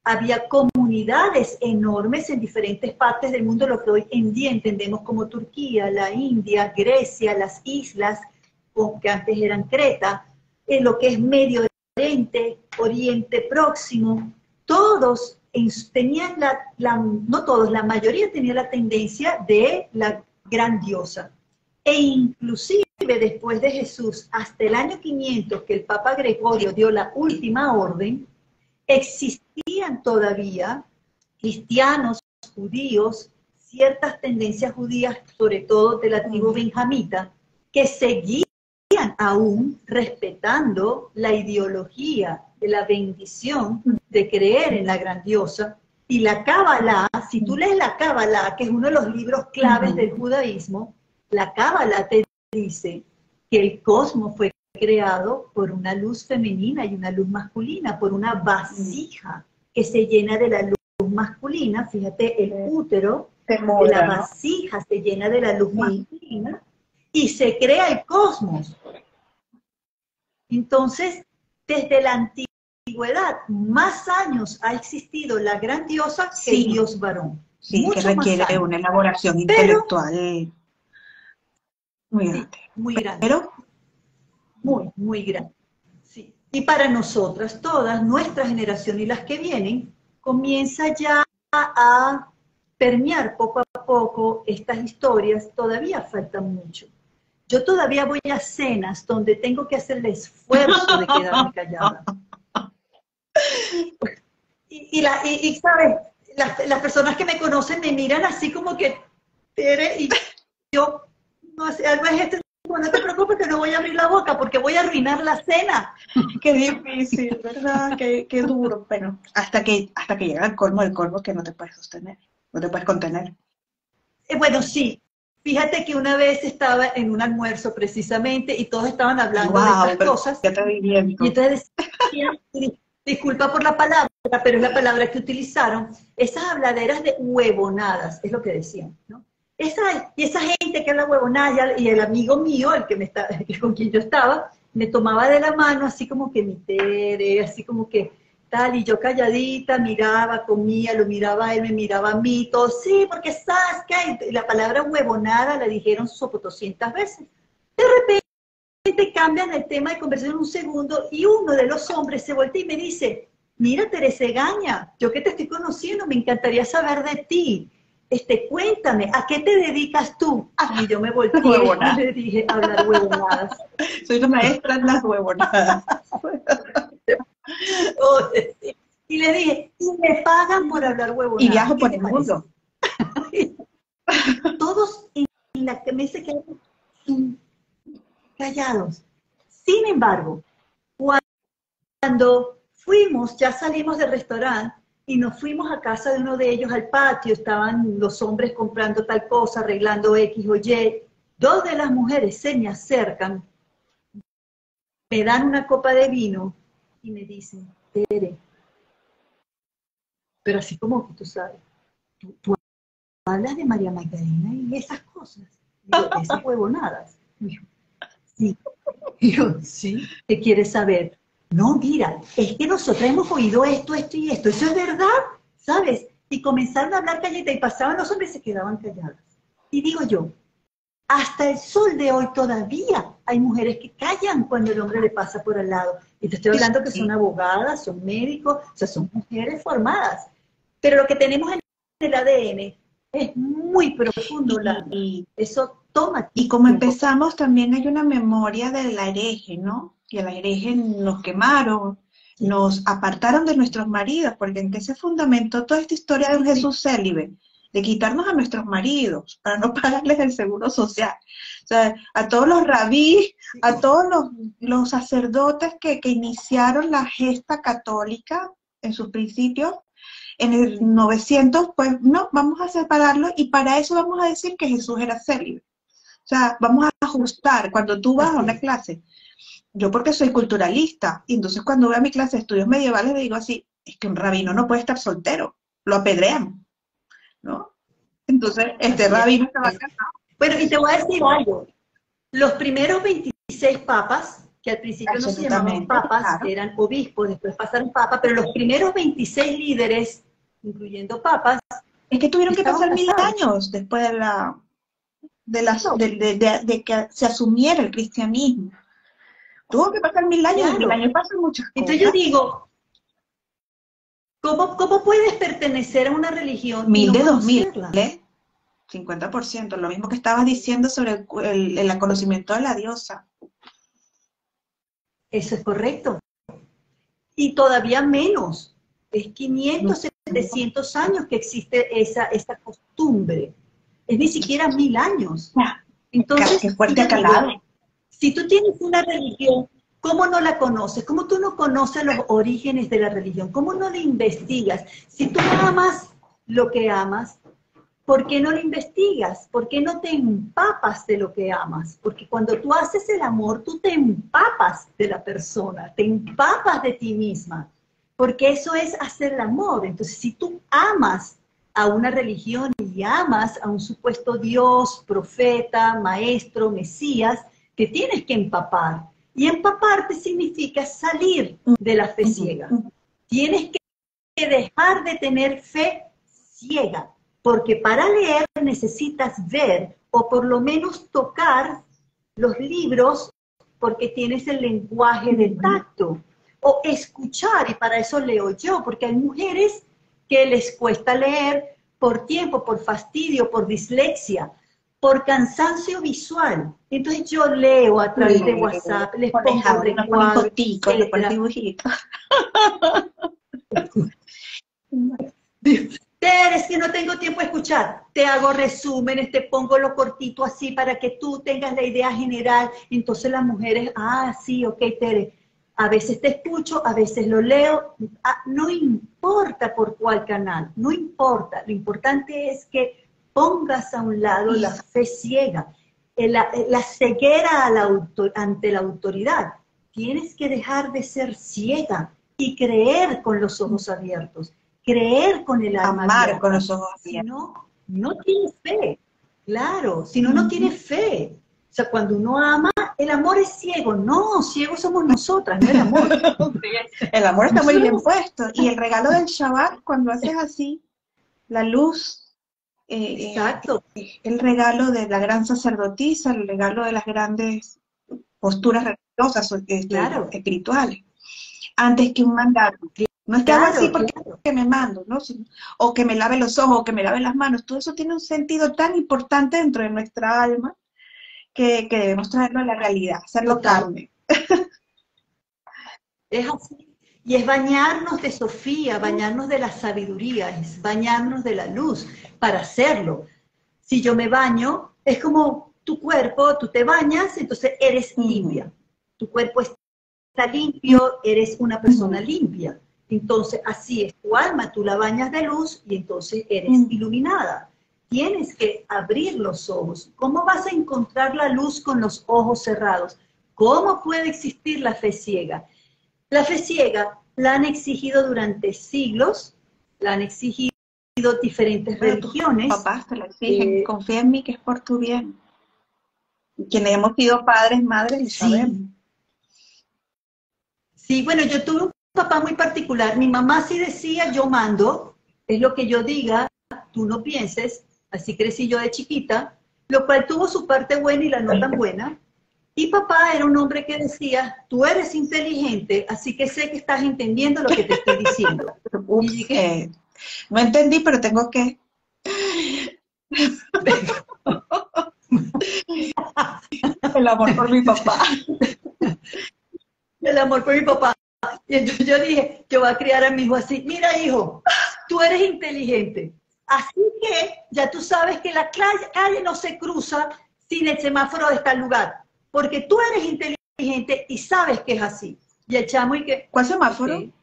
Había comunidades enormes en diferentes partes del mundo, lo que hoy en día entendemos como Turquía, la India, Grecia, las islas, que antes eran Creta, en lo que es Medio Oriente, Oriente Próximo, todos tenían no todos, la mayoría tenía la tendencia de la gran diosa. E inclusive después de Jesús, hasta el año 500, que el Papa Gregorio dio la última orden, existían todavía cristianos, judíos, ciertas tendencias judías, sobre todo de la tribu benjamita, que seguían aún respetando la ideología de la bendición de creer en la gran diosa. Y la Cábala, si tú lees la Cábala, que es uno de los libros claves del judaísmo, la Cábala te dice que el cosmos fue creado por una luz femenina y una luz masculina, por una vasija que se llena de la luz masculina. Fíjate, el útero de la vasija se llena de la luz masculina y se crea el cosmos. Entonces, desde la antigüedad, más años ha existido la gran diosa que el dios varón. Sí, que requiere una elaboración intelectual muy grande. Muy grande. Pero muy grande. Sí. Y para nosotras todas, nuestra generación y las que vienen, comienza ya a permear poco a poco estas historias. Todavía falta mucho. Yo todavía voy a cenas donde tengo que hacer el esfuerzo de quedarme callada. Y ¿sabes? Las personas que me conocen me miran así como que, Tere, y yo, no sé, algo es esto, no te preocupes que no voy a abrir la boca porque voy a arruinar la cena. Qué difícil, ¿verdad? Qué duro, pero hasta que llega el colmo del colmo que no te puedes sostener, no te puedes contener. Bueno, sí. Fíjate que una vez estaba en un almuerzo precisamente y todos estaban hablando de estas cosas. Ya te viviendo. Y entonces decían, disculpa por la palabra, pero es la palabra que utilizaron, esas habladeras de huevonadas, es lo que decían, ¿no? Y esa gente que habla huevonadas, y el amigo mío, con quien yo estaba, me tomaba de la mano así como que mi Tere, así como que tal, y yo calladita, miraba, comía, lo miraba a él, me miraba a mí, todo, sí, porque sabes que la palabra huevonada la dijeron 200 veces. De repente cambian el tema de conversación en un segundo y uno de los hombres se voltea y me dice, mira Teresa Egaña, yo que te estoy conociendo, me encantaría saber de ti. Cuéntame, ¿a qué te dedicas tú? Y yo me volteé y le dije, a hablar huevonadas. Soy la maestra en las huevonadas. Y le dije, y me pagan por hablar huevonadas. Y viajo por el mundo. Todos en la mesa quedaron callados. Sin embargo, cuando fuimos, ya salimos del restaurante y nos fuimos a casa de uno de ellos al patio, estaban los hombres comprando tal cosa, arreglando X o Y. Dos de las mujeres se me acercan, me dan una copa de vino y me dicen, Tere, pero así como que tú sabes, tú hablas de María Magdalena y esas cosas, digo, esas huevonadas. Dijo, sí. Digo, sí, ¿qué quieres saber? No, mira, es que nosotros hemos oído esto, esto y esto, eso es verdad, ¿sabes? Y comenzaron a hablar calleta y pasaban los hombres y se quedaban calladas. Y digo yo, hasta el sol de hoy todavía hay mujeres que callan cuando el hombre le pasa por al lado. Y te estoy hablando que son abogadas, son médicos, o sea, son mujeres formadas. Pero lo que tenemos en el ADN es muy profundo, y eso toma. Y como empezamos, también hay una memoria de la hereje, ¿no? Y a la hereje nos quemaron, nos apartaron de nuestros maridos, porque en qué se fundamentó toda esta historia de un Jesús célibe, de quitarnos a nuestros maridos para no pagarles el seguro social. O sea, a todos los rabís, a todos los sacerdotes que iniciaron la gesta católica en sus principios, en el 900, pues no, vamos a separarlos y para eso vamos a decir que Jesús era célibe. O sea, vamos a ajustar. Cuando tú vas a una clase, yo porque soy culturalista, y entonces cuando voy a mi clase de estudios medievales le digo así, es que un rabino no puede estar soltero, lo apedrean, ¿no? Entonces, rabino estaba casado. Bueno, y te voy a decir algo, los primeros 26 papas, que al principio no se llamaban papas, claro, eran obispos, después pasaron papas, pero los primeros 26 líderes, incluyendo papas, es que tuvieron que pasar 1000 años después de que se asumiera el cristianismo. Tuvo que pasar 1000 años, claro. 1000 años pasan muchas cosas. Entonces yo digo, ¿cómo puedes pertenecer a una religión? 1000 de 2000, ¿eh? 50%, lo mismo que estabas diciendo sobre el conocimiento de la diosa. Eso es correcto. Y todavía menos. Es 500, 700 años que existe esa costumbre. Es ni siquiera 1000 años. Entonces, qué fuerte ha calado. Si tú tienes una religión, ¿cómo no la conoces? ¿Cómo tú no conoces los orígenes de la religión? ¿Cómo no la investigas? Si tú amas lo que amas, ¿por qué no lo investigas? ¿Por qué no te empapas de lo que amas? Porque cuando tú haces el amor, tú te empapas de la persona, te empapas de ti misma, porque eso es hacer el amor. Entonces, si tú amas a una religión y amas a un supuesto Dios, profeta, maestro, Mesías, te tienes que empapar. Y empaparte significa salir de la fe ciega. Tienes que dejar de tener fe ciega, porque para leer necesitas ver o por lo menos tocar los libros porque tienes el lenguaje del tacto, o escuchar, y para eso leo yo, porque hay mujeres que les cuesta leer por tiempo, por fastidio, por dislexia, por cansancio visual. Entonces yo leo a través de WhatsApp, les pongo recuadros, le pones dibujitos. Es que no tengo tiempo a escuchar, te hago resúmenes, te pongo lo cortito así para que tú tengas la idea general. Entonces las mujeres, sí, ok, Tere, a veces te escucho, a veces lo leo, no importa por cuál canal, no importa, lo importante es que pongas a un lado la fe ciega, la ceguera ante la autoridad. Tienes que dejar de ser ciega y creer con los ojos abiertos. Creer con el alma Amar abierta. con los ojos abiertos. Si no, no tienes fe. Claro, si no, no tienes fe. O sea, cuando uno ama, el amor es ciego. No, ciegos somos nosotras, no el amor. El amor está muy bien puesto. Y el regalo del Shabbat, cuando haces así, la luz, Exacto. el regalo de la gran sacerdotisa, el regalo de las grandes posturas religiosas, Claro. espirituales, antes que un mandato. No es que hago así porque me mando, ¿no? O que me lave los ojos, o que me lave las manos. Todo eso tiene un sentido tan importante dentro de nuestra alma que debemos traerlo a la realidad, hacerlo carne. Es así. Y es bañarnos de Sofía, bañarnos de la sabiduría, es bañarnos de la luz para hacerlo. Si yo me baño, es como tu cuerpo, tú te bañas, entonces eres limpia. Tu cuerpo está limpio, eres una persona limpia. Entonces, así es tu alma, tú la bañas de luz y entonces eres iluminada. Tienes que abrir los ojos. ¿Cómo vas a encontrar la luz con los ojos cerrados? ¿Cómo puede existir la fe ciega? La fe ciega la han exigido durante siglos, la han exigido diferentes religiones. Tus papás te lo exigen, confía en mí que es por tu bien. Quienes hemos sido padres, madres, lo sabemos. Sí, bueno, yo tuve un papá muy particular. Mi mamá sí decía, yo mando, es lo que yo diga, tú no pienses. Así crecí yo de chiquita, lo cual tuvo su parte buena y la no tan buena. Y papá era un hombre que decía, tú eres inteligente, así que sé que estás entendiendo lo que te estoy diciendo. No entendí, pero tengo que... El amor por mi papá. El amor por mi papá. Y entonces yo dije, yo voy a criar a mi hijo así. Mira, hijo, tú eres inteligente. Así que ya tú sabes que la calle no se cruza sin el semáforo de tal lugar. Porque tú eres inteligente y sabes que es así. Y el chamo y que... ¿Cuál semáforo? Okay.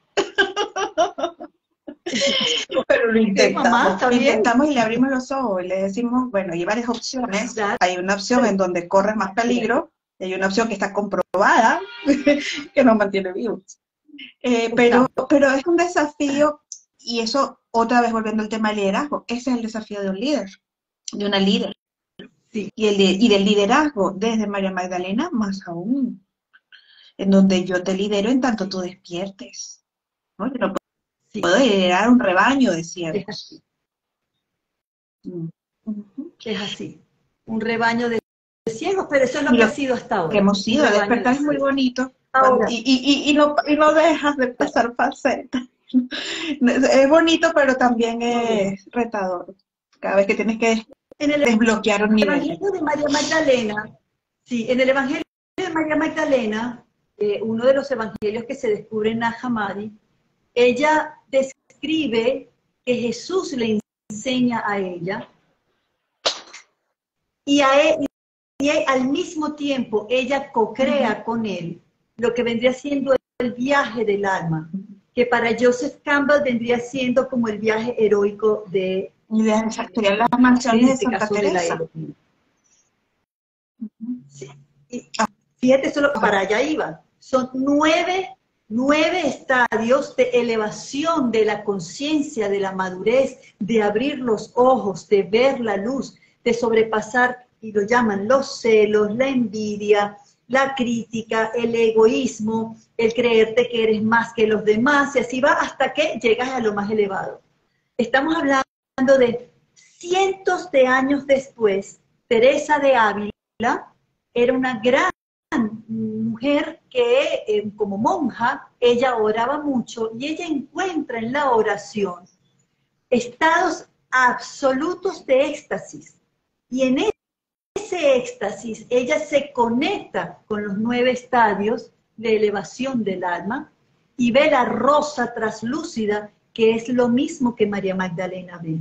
Pero lo intentamos, mamá, lo intentamos y le abrimos los ojos y le decimos, bueno, hay varias opciones. Claro. Hay una opción en donde corres más peligro, y hay una opción que está comprobada, que nos mantiene vivos. Pero es un desafío, y eso, otra vez volviendo al tema del liderazgo, ese es el desafío de un líder, de una líder. Sí. Y del liderazgo, desde María Magdalena, más aún, en donde yo te lidero en tanto tú despiertes, ¿no? Yo no puedo liderar un rebaño de siervos. Es así. Es así. Un rebaño de ciegos, pero eso es lo que ha sido hasta ahora. Que hemos sido, despertar es muy bonito. Ahora. Y no dejas de pasar facetas. Es bonito, pero también es retador. Cada vez que tienes que desbloquear un nivel. En el Evangelio de María Magdalena, sí, en el Evangelio de María Magdalena, uno de los evangelios que se descubre en Nahamadi, ella describe que Jesús le enseña a ella y al mismo tiempo ella co-crea con él lo que vendría siendo el viaje del alma, que para Joseph Campbell vendría siendo como el viaje heroico de... Y de sería las mansiones de este Santa caso Teresa. de la sí. Y fíjate, solo para allá iba. Son nueve estadios de elevación de la conciencia, de la madurez, de abrir los ojos, de ver la luz, de sobrepasar, y lo llaman los celos, la envidia, la crítica, el egoísmo, el creerte que eres más que los demás, y así va hasta que llegas a lo más elevado. Estamos hablando de cientos de años después. Teresa de Ávila era una gran mujer que como monja, ella oraba mucho y ella encuentra en la oración estados absolutos de éxtasis. Y en ese éxtasis ella se conecta con los 9 estadios de elevación del alma y ve la rosa traslúcida, que es lo mismo que María Magdalena ve.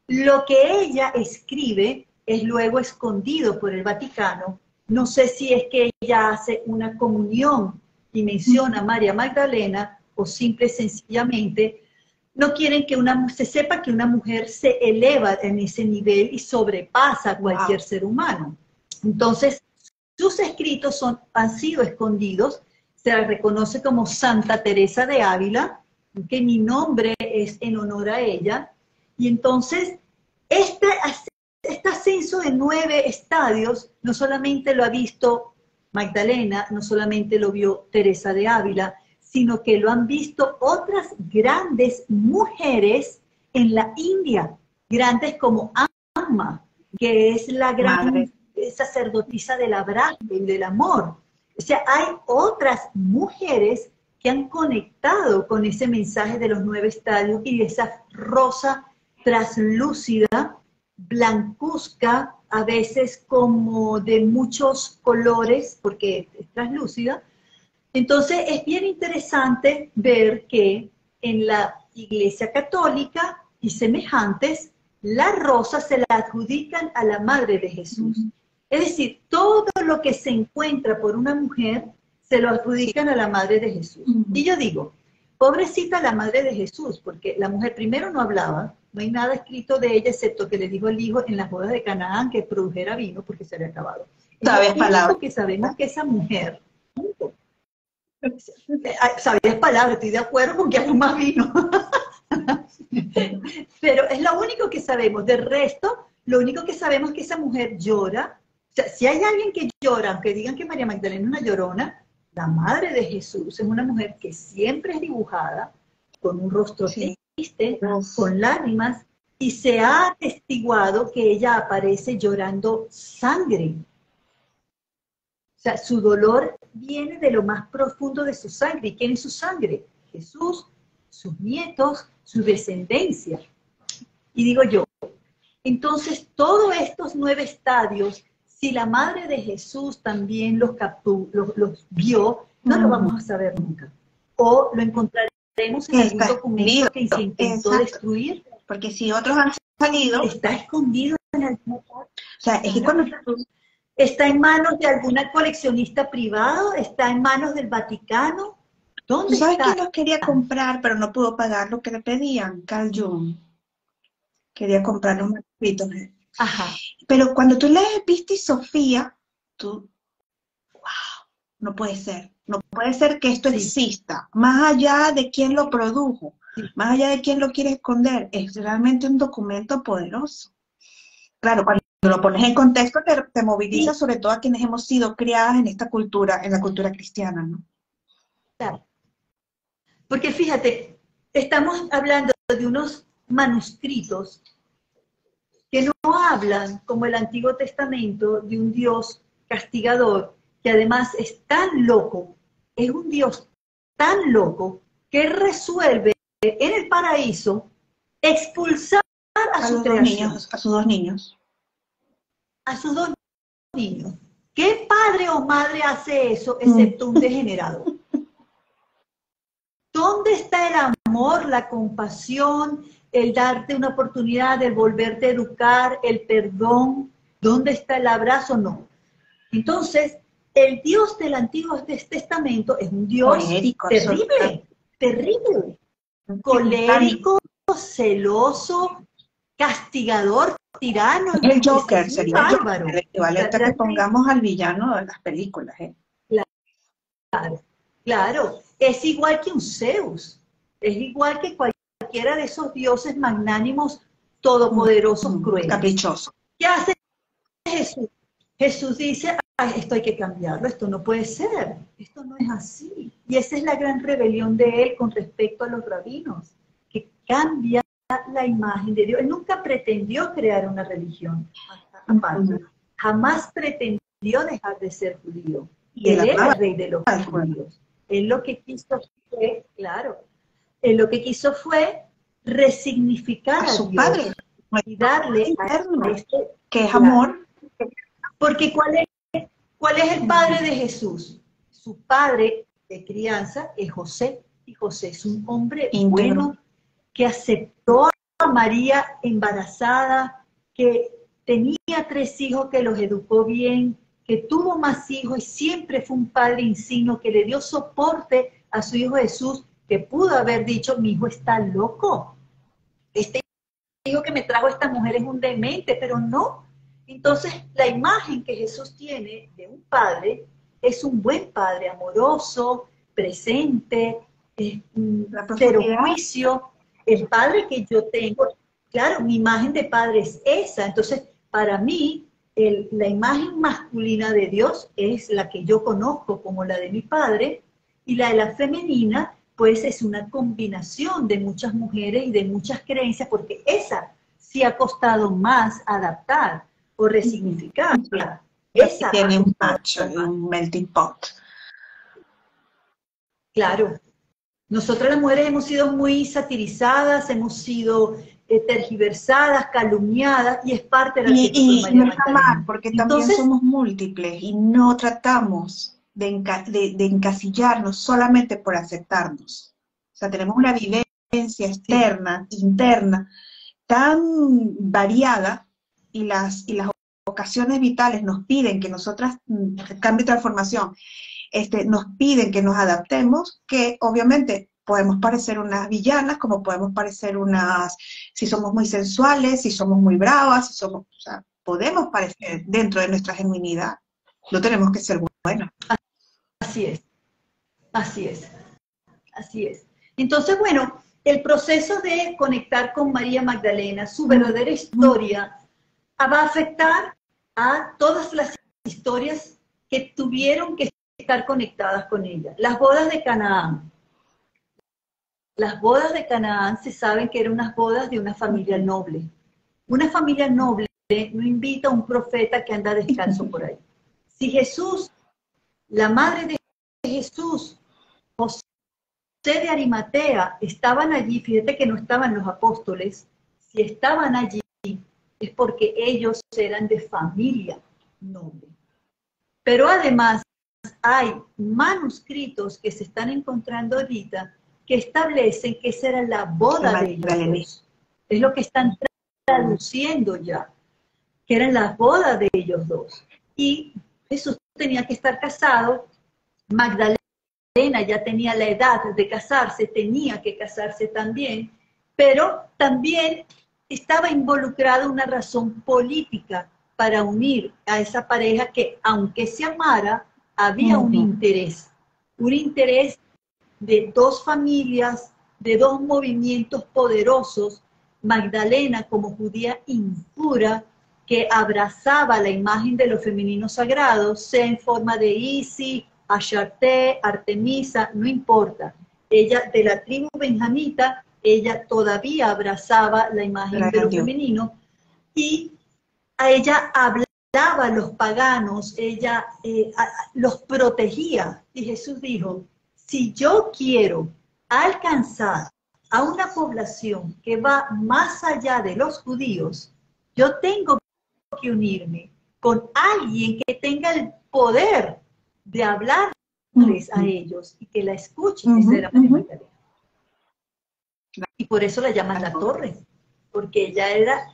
Lo que ella escribe es luego escondido por el Vaticano. No sé si es que ella hace una comunión y menciona a María Magdalena, o simple y sencillamente no quieren que se sepa que una mujer se eleva en ese nivel y sobrepasa a cualquier ser humano. Entonces, sus escritos han sido escondidos, se la reconoce como Santa Teresa de Ávila, que mi nombre es en honor a ella, y entonces este ascenso de 9 estadios no solamente lo ha visto Magdalena, no solamente lo vio Teresa de Ávila, sino que lo han visto otras grandes mujeres en la India, grandes como Amma, que es la gran sacerdotisa del abrazo y del amor. O sea, hay otras mujeres que han conectado con ese mensaje de los 9 estadios y de esa rosa traslúcida, blancuzca, a veces como de muchos colores, porque es traslúcida. Entonces es bien interesante ver que en la Iglesia Católica y semejantes, la rosa se la adjudican a la Madre de Jesús. Es decir, todo lo que se encuentra por una mujer, se lo adjudican a la Madre de Jesús. Y yo digo, pobrecita la Madre de Jesús, porque la mujer primero no hablaba, no hay nada escrito de ella, excepto que le dijo al hijo en las bodas de Canaán que produjera vino, porque se había acabado. ¿Sabes palabras? Que sabemos que esa mujer... Sabías palabras, estoy de acuerdo con que hay más vino. Pero es lo único que sabemos. Del resto, lo único que sabemos es que esa mujer llora. O sea, si hay alguien que llora, aunque digan que María Magdalena es una llorona, la Madre de Jesús es una mujer que siempre es dibujada, con un rostro triste, con lágrimas, y se ha atestiguado que ella aparece llorando sangre. O sea, su dolor viene de lo más profundo de su sangre. ¿Y quién es su sangre? Jesús, sus nietos, su descendencia. Y digo yo, entonces todos estos 9 estadios, si la Madre de Jesús también los vio, no lo vamos a saber nunca. O lo encontraremos en algún documento que se intentó destruir. Porque si otros han salido... Está escondido en algún lugar. O sea, es que cuando... ¿Está en manos de alguna coleccionista privado? ¿Está en manos del Vaticano? ¿Dónde ¿Sabes está? quién los quería comprar, pero no pudo pagar lo que le pedían? Carl Jung. Quería comprar los manuscritos. Ajá. Pero cuando tú lees Vista y Sofía, tú, wow, no puede ser. No puede ser que esto exista. Más allá de quién lo produjo, más allá de quién lo quiere esconder, es realmente un documento poderoso. Claro, cuando lo pones en contexto te moviliza, sobre todo a quienes hemos sido criadas en esta cultura, en la cultura cristiana, ¿no? Claro. Porque fíjate, estamos hablando de unos manuscritos que no hablan, como el Antiguo Testamento, de un Dios castigador, que además es tan loco, es un Dios tan loco, que resuelve en el paraíso expulsar a sus dos niños. A sus 2 niños. A sus 2 niños. ¿Qué padre o madre hace eso, excepto un degenerado? ¿Dónde está el amor, la compasión, el darte una oportunidad, el volverte a educar, el perdón? ¿Dónde está el abrazo? No. Entonces, el Dios del Antiguo Testamento es un Dios Colérico, terrible, terrible, colérico, celoso, castigador, tirano, el Joker, es un sería el Joker, bárbaro. el equivalente a que pongamos al villano de las películas. Claro, claro, es igual que un Zeus, es igual que cualquiera de esos dioses magnánimos, todopoderosos, crueles. Caprichoso. ¿Qué hace Jesús? Jesús dice, "Ay, esto hay que cambiarlo, esto no puede ser, esto no es así". Y esa es la gran rebelión de él con respecto a los rabinos, que cambia la imagen de Dios. Él nunca pretendió crear una religión aparte, jamás pretendió dejar de ser judío. Y Él él era amaba el rey de los al pueblo. judíos. Él lo que quiso fue, claro, él lo que quiso fue resignificar A a su Dios padre, y darle eterno, a este, que es claro. amor. Porque ¿cuál es el padre de Jesús? Su padre de crianza es José, y José es un hombre Íntegro. bueno que aceptó a María embarazada, que tenía 3 hijos, que los educó bien, que tuvo más hijos y siempre fue un padre insigno que le dio soporte a su hijo Jesús, que pudo haber dicho, mi hijo está loco, este hijo que me trajo esta mujer es un demente, pero no. Entonces, la imagen que Jesús tiene de un padre es un buen padre, amoroso, presente, cero juicio. El padre que yo tengo, claro, mi imagen de padre es esa. Entonces, para mí, la imagen masculina de Dios es la que yo conozco como la de mi padre, y la de la femenina, pues es una combinación de muchas mujeres y de muchas creencias, porque esa sí ha costado más adaptar o resignificarla. Esa tiene un match, un melting pot. Claro. Nosotras las mujeres hemos sido muy satirizadas, hemos sido tergiversadas, calumniadas, y es parte de la actitud de María no está Magdalena. mal, porque Entonces, también somos múltiples y no tratamos de encasillarnos solamente por aceptarnos. O sea, tenemos una vivencia externa, interna, tan variada, y las ocasiones vitales nos piden que nosotras, cambio y transformación, nos piden que nos adaptemos, que obviamente podemos parecer unas villanas, como podemos parecer unas, si somos muy sensuales, si somos muy bravas, si somos, o sea, podemos parecer dentro de nuestra genuinidad. No tenemos que ser buenos. Así es, así es, así es. Entonces, bueno, el proceso de conectar con María Magdalena, su verdadera historia, va a afectar a todas las historias que tuvieron que estar conectadas con ella. Las bodas de Canaán. Las bodas de Canaán se saben que eran unas bodas de una familia noble. Una familia noble no invita a un profeta que anda descalzo por ahí. Si Jesús, la madre de Jesús, José de Arimatea, estaban allí, fíjate que no estaban los apóstoles, si estaban allí es porque ellos eran de familia noble. Pero además hay manuscritos que se están encontrando ahorita que establecen que esa era la boda de ellos dos. Es lo que están traduciendo ya, que eran las bodas de ellos dos. Y Jesús tenía que estar casado, Magdalena ya tenía la edad de casarse, tenía que casarse también, pero también estaba involucrada una razón política para unir a esa pareja que, aunque se amara, había un interés de 2 familias, de 2 movimientos poderosos. Magdalena como judía impura, que abrazaba la imagen de lo femenino sagrado, sea en forma de Isis, Asharte, Artemisa, no importa. Ella, de la tribu benjamita, ella todavía abrazaba la imagen de lo femenino, y a ella hablaba a los paganos, ella los protegía. Y Jesús dijo, si yo quiero alcanzar a una población que va más allá de los judíos, yo tengo que unirme con alguien que tenga el poder de hablarles a ellos y que la escuchen. Esa era María Magdalena. Y por eso la llaman la torre, porque ella era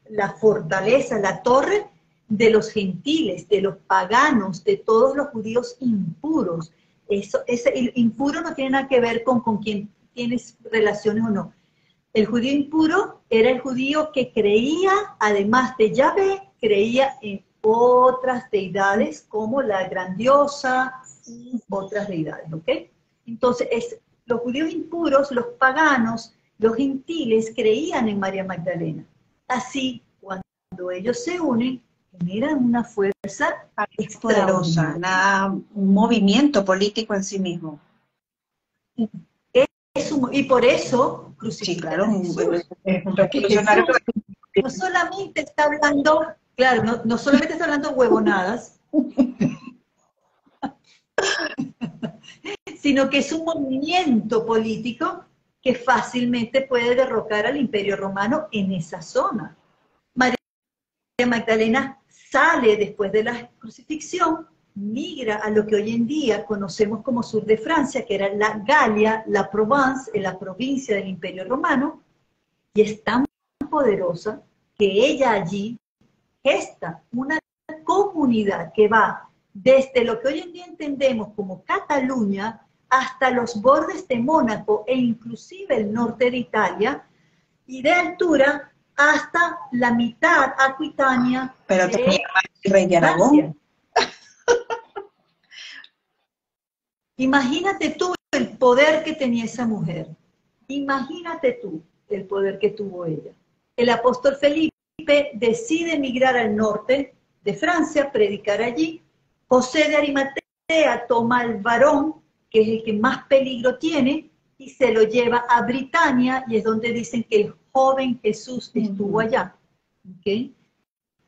la fortaleza, la torre de los gentiles, de los paganos, de todos los judíos impuros. El impuro no tiene nada que ver con quién tienes relaciones o no. El judío impuro era el judío que creía, además de Yahvé, creía en otras deidades como la gran diosa y otras deidades, ¿ok? Entonces, los judíos impuros, los paganos, los gentiles creían en María Magdalena. Así, cuando ellos se unen, generan una fuerza poderosa, un movimiento político en sí mismo. Y por eso crucificaron sí, claro, porque Jesús no solamente está hablando, claro, no solamente está hablando huevonadas, sino que es un movimiento político que fácilmente puede derrocar al Imperio Romano en esa zona. María Magdalena sale después de la crucifixión, migra a lo que hoy en día conocemos como sur de Francia, que era la Galia, la Provence, la provincia del Imperio Romano, y es tan poderosa que ella allí gesta una comunidad que va desde lo que hoy en día entendemos como Cataluña hasta los bordes de Mónaco e inclusive el norte de Italia, y de altura hasta la mitad Aquitania. Pero tenía el rey de Aragón. Imagínate tú el poder que tenía esa mujer. Imagínate tú el poder que tuvo ella. El apóstol Felipe decide emigrar al norte de Francia, predicar allí. José de Arimatea toma al varón, que es el que más peligro tiene, y se lo lleva a Britania, y es donde dicen que el joven Jesús estuvo allá. ¿Okay?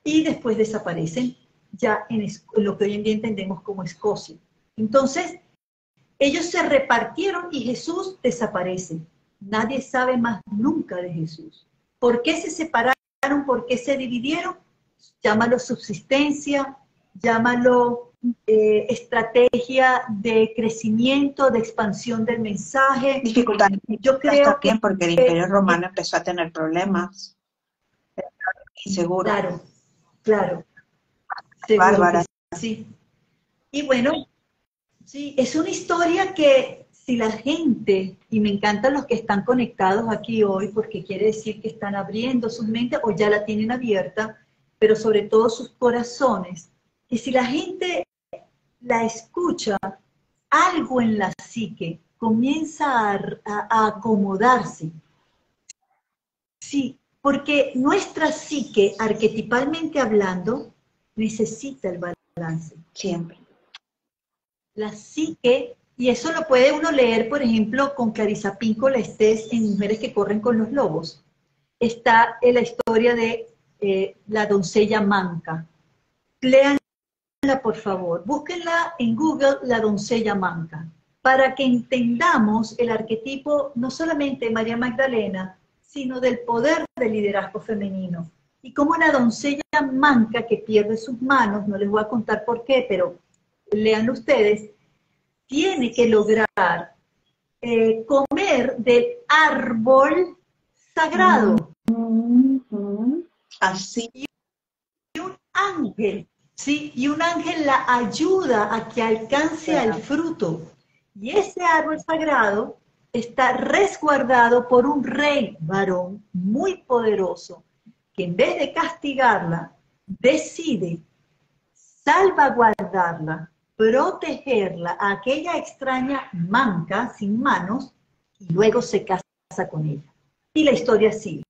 Y después desaparecen ya en lo que hoy en día entendemos como Escocia. Entonces, ellos se repartieron y Jesús desaparece. Nadie sabe más nunca de Jesús. ¿Por qué se separaron? ¿Por qué se dividieron? Llámalo subsistencia, llámalo estrategia de crecimiento, de expansión del mensaje. Dificultad. Yo creo que porque el Imperio Romano empezó a tener problemas. Inseguro. Claro. Bárbara. Sí. Y bueno, sí, es una historia que si la gente, y me encantan los que están conectados aquí hoy, porque quiere decir que están abriendo sus mentes o ya la tienen abierta, pero sobre todo sus corazones, que si la gente la escucha, algo en la psique comienza a acomodarse. Sí, porque nuestra psique, arquetipalmente hablando, necesita el balance. Siempre. La psique, y eso lo puede uno leer, por ejemplo, con Clarisa Pinkola Estés en Mujeres que corren con los lobos. Está en la historia de la doncella manca. Léanla, por favor. Búsquenla en Google, la doncella manca, para que entendamos el arquetipo no solamente de María Magdalena, sino del poder del liderazgo femenino. Y como una doncella manca que pierde sus manos, no les voy a contar por qué, pero leanlo ustedes, tiene que lograr comer del árbol sagrado. Así. Y un ángel, ¿sí? Y un ángel la ayuda a que alcance al fruto. Y ese árbol sagrado está resguardado por un rey varón muy poderoso, que en vez de castigarla, decide salvaguardarla, protegerla a aquella extraña manca, sin manos, y luego se casa con ella. Y la historia sigue.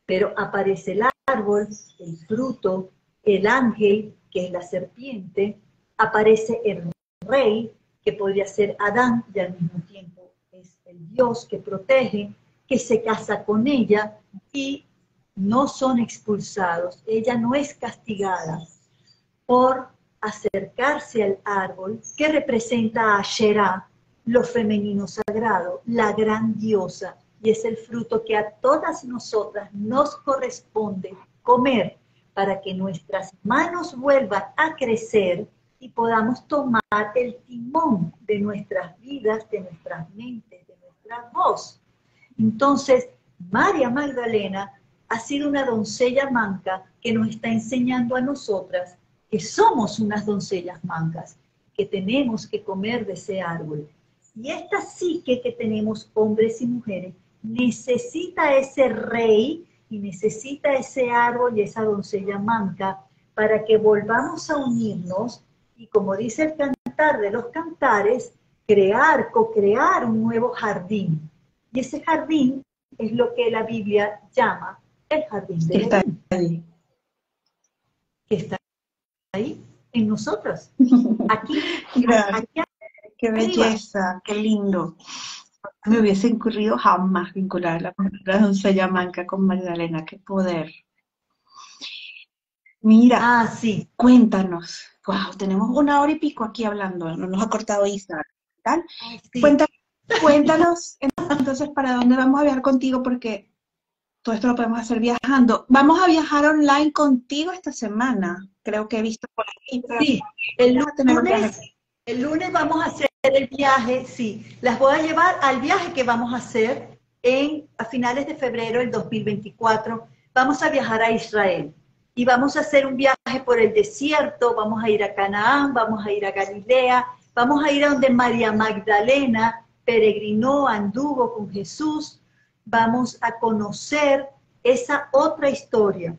Pero aparece el árbol, el fruto, el ángel, que es la serpiente, aparece el rey, que podría ser Adán, y al mismo tiempo es el Dios que protege, que se casa con ella, y no son expulsados. Ella no es castigada por acercarse al árbol que representa a Asherah, lo femenino sagrado, la gran diosa, y es el fruto que a todas nosotras nos corresponde comer para que nuestras manos vuelvan a crecer y podamos tomar el timón de nuestras vidas, de nuestras mentes, de nuestra voz. Entonces, María Magdalena ha sido una doncella manca que nos está enseñando a nosotras que somos unas doncellas mancas, que tenemos que comer de ese árbol. Y esta psique que tenemos, hombres y mujeres, necesita ese rey y necesita ese árbol y esa doncella manca para que volvamos a unirnos y, como dice el cantar de los cantares, crear, co-crear un nuevo jardín. Y ese jardín es lo que la Biblia llama el jardín del Edén, que está ahí en nosotros. Aquí, Gracias. Qué belleza, qué lindo. Me hubiese ocurrido jamás vincular la doncella manca con Magdalena, qué poder. Mira, sí. Cuéntanos. Wow, tenemos 1 hora y pico aquí hablando, no nos ha cortado Isa, ¿tal? Sí. Cuéntanos entonces para dónde vamos a viajar contigo, porque todo esto lo podemos hacer viajando. Vamos a viajar online contigo esta semana, creo que he visto por aquí. Sí, el lunes vamos a hacer el viaje, sí. Las voy a llevar al viaje que vamos a hacer a finales de febrero del 2024. Vamos a viajar a Israel y vamos a hacer un viaje por el desierto, vamos a ir a Canaán, vamos a ir a Galilea, vamos a ir a donde María Magdalena peregrinó, anduvo con Jesús, vamos a conocer esa otra historia.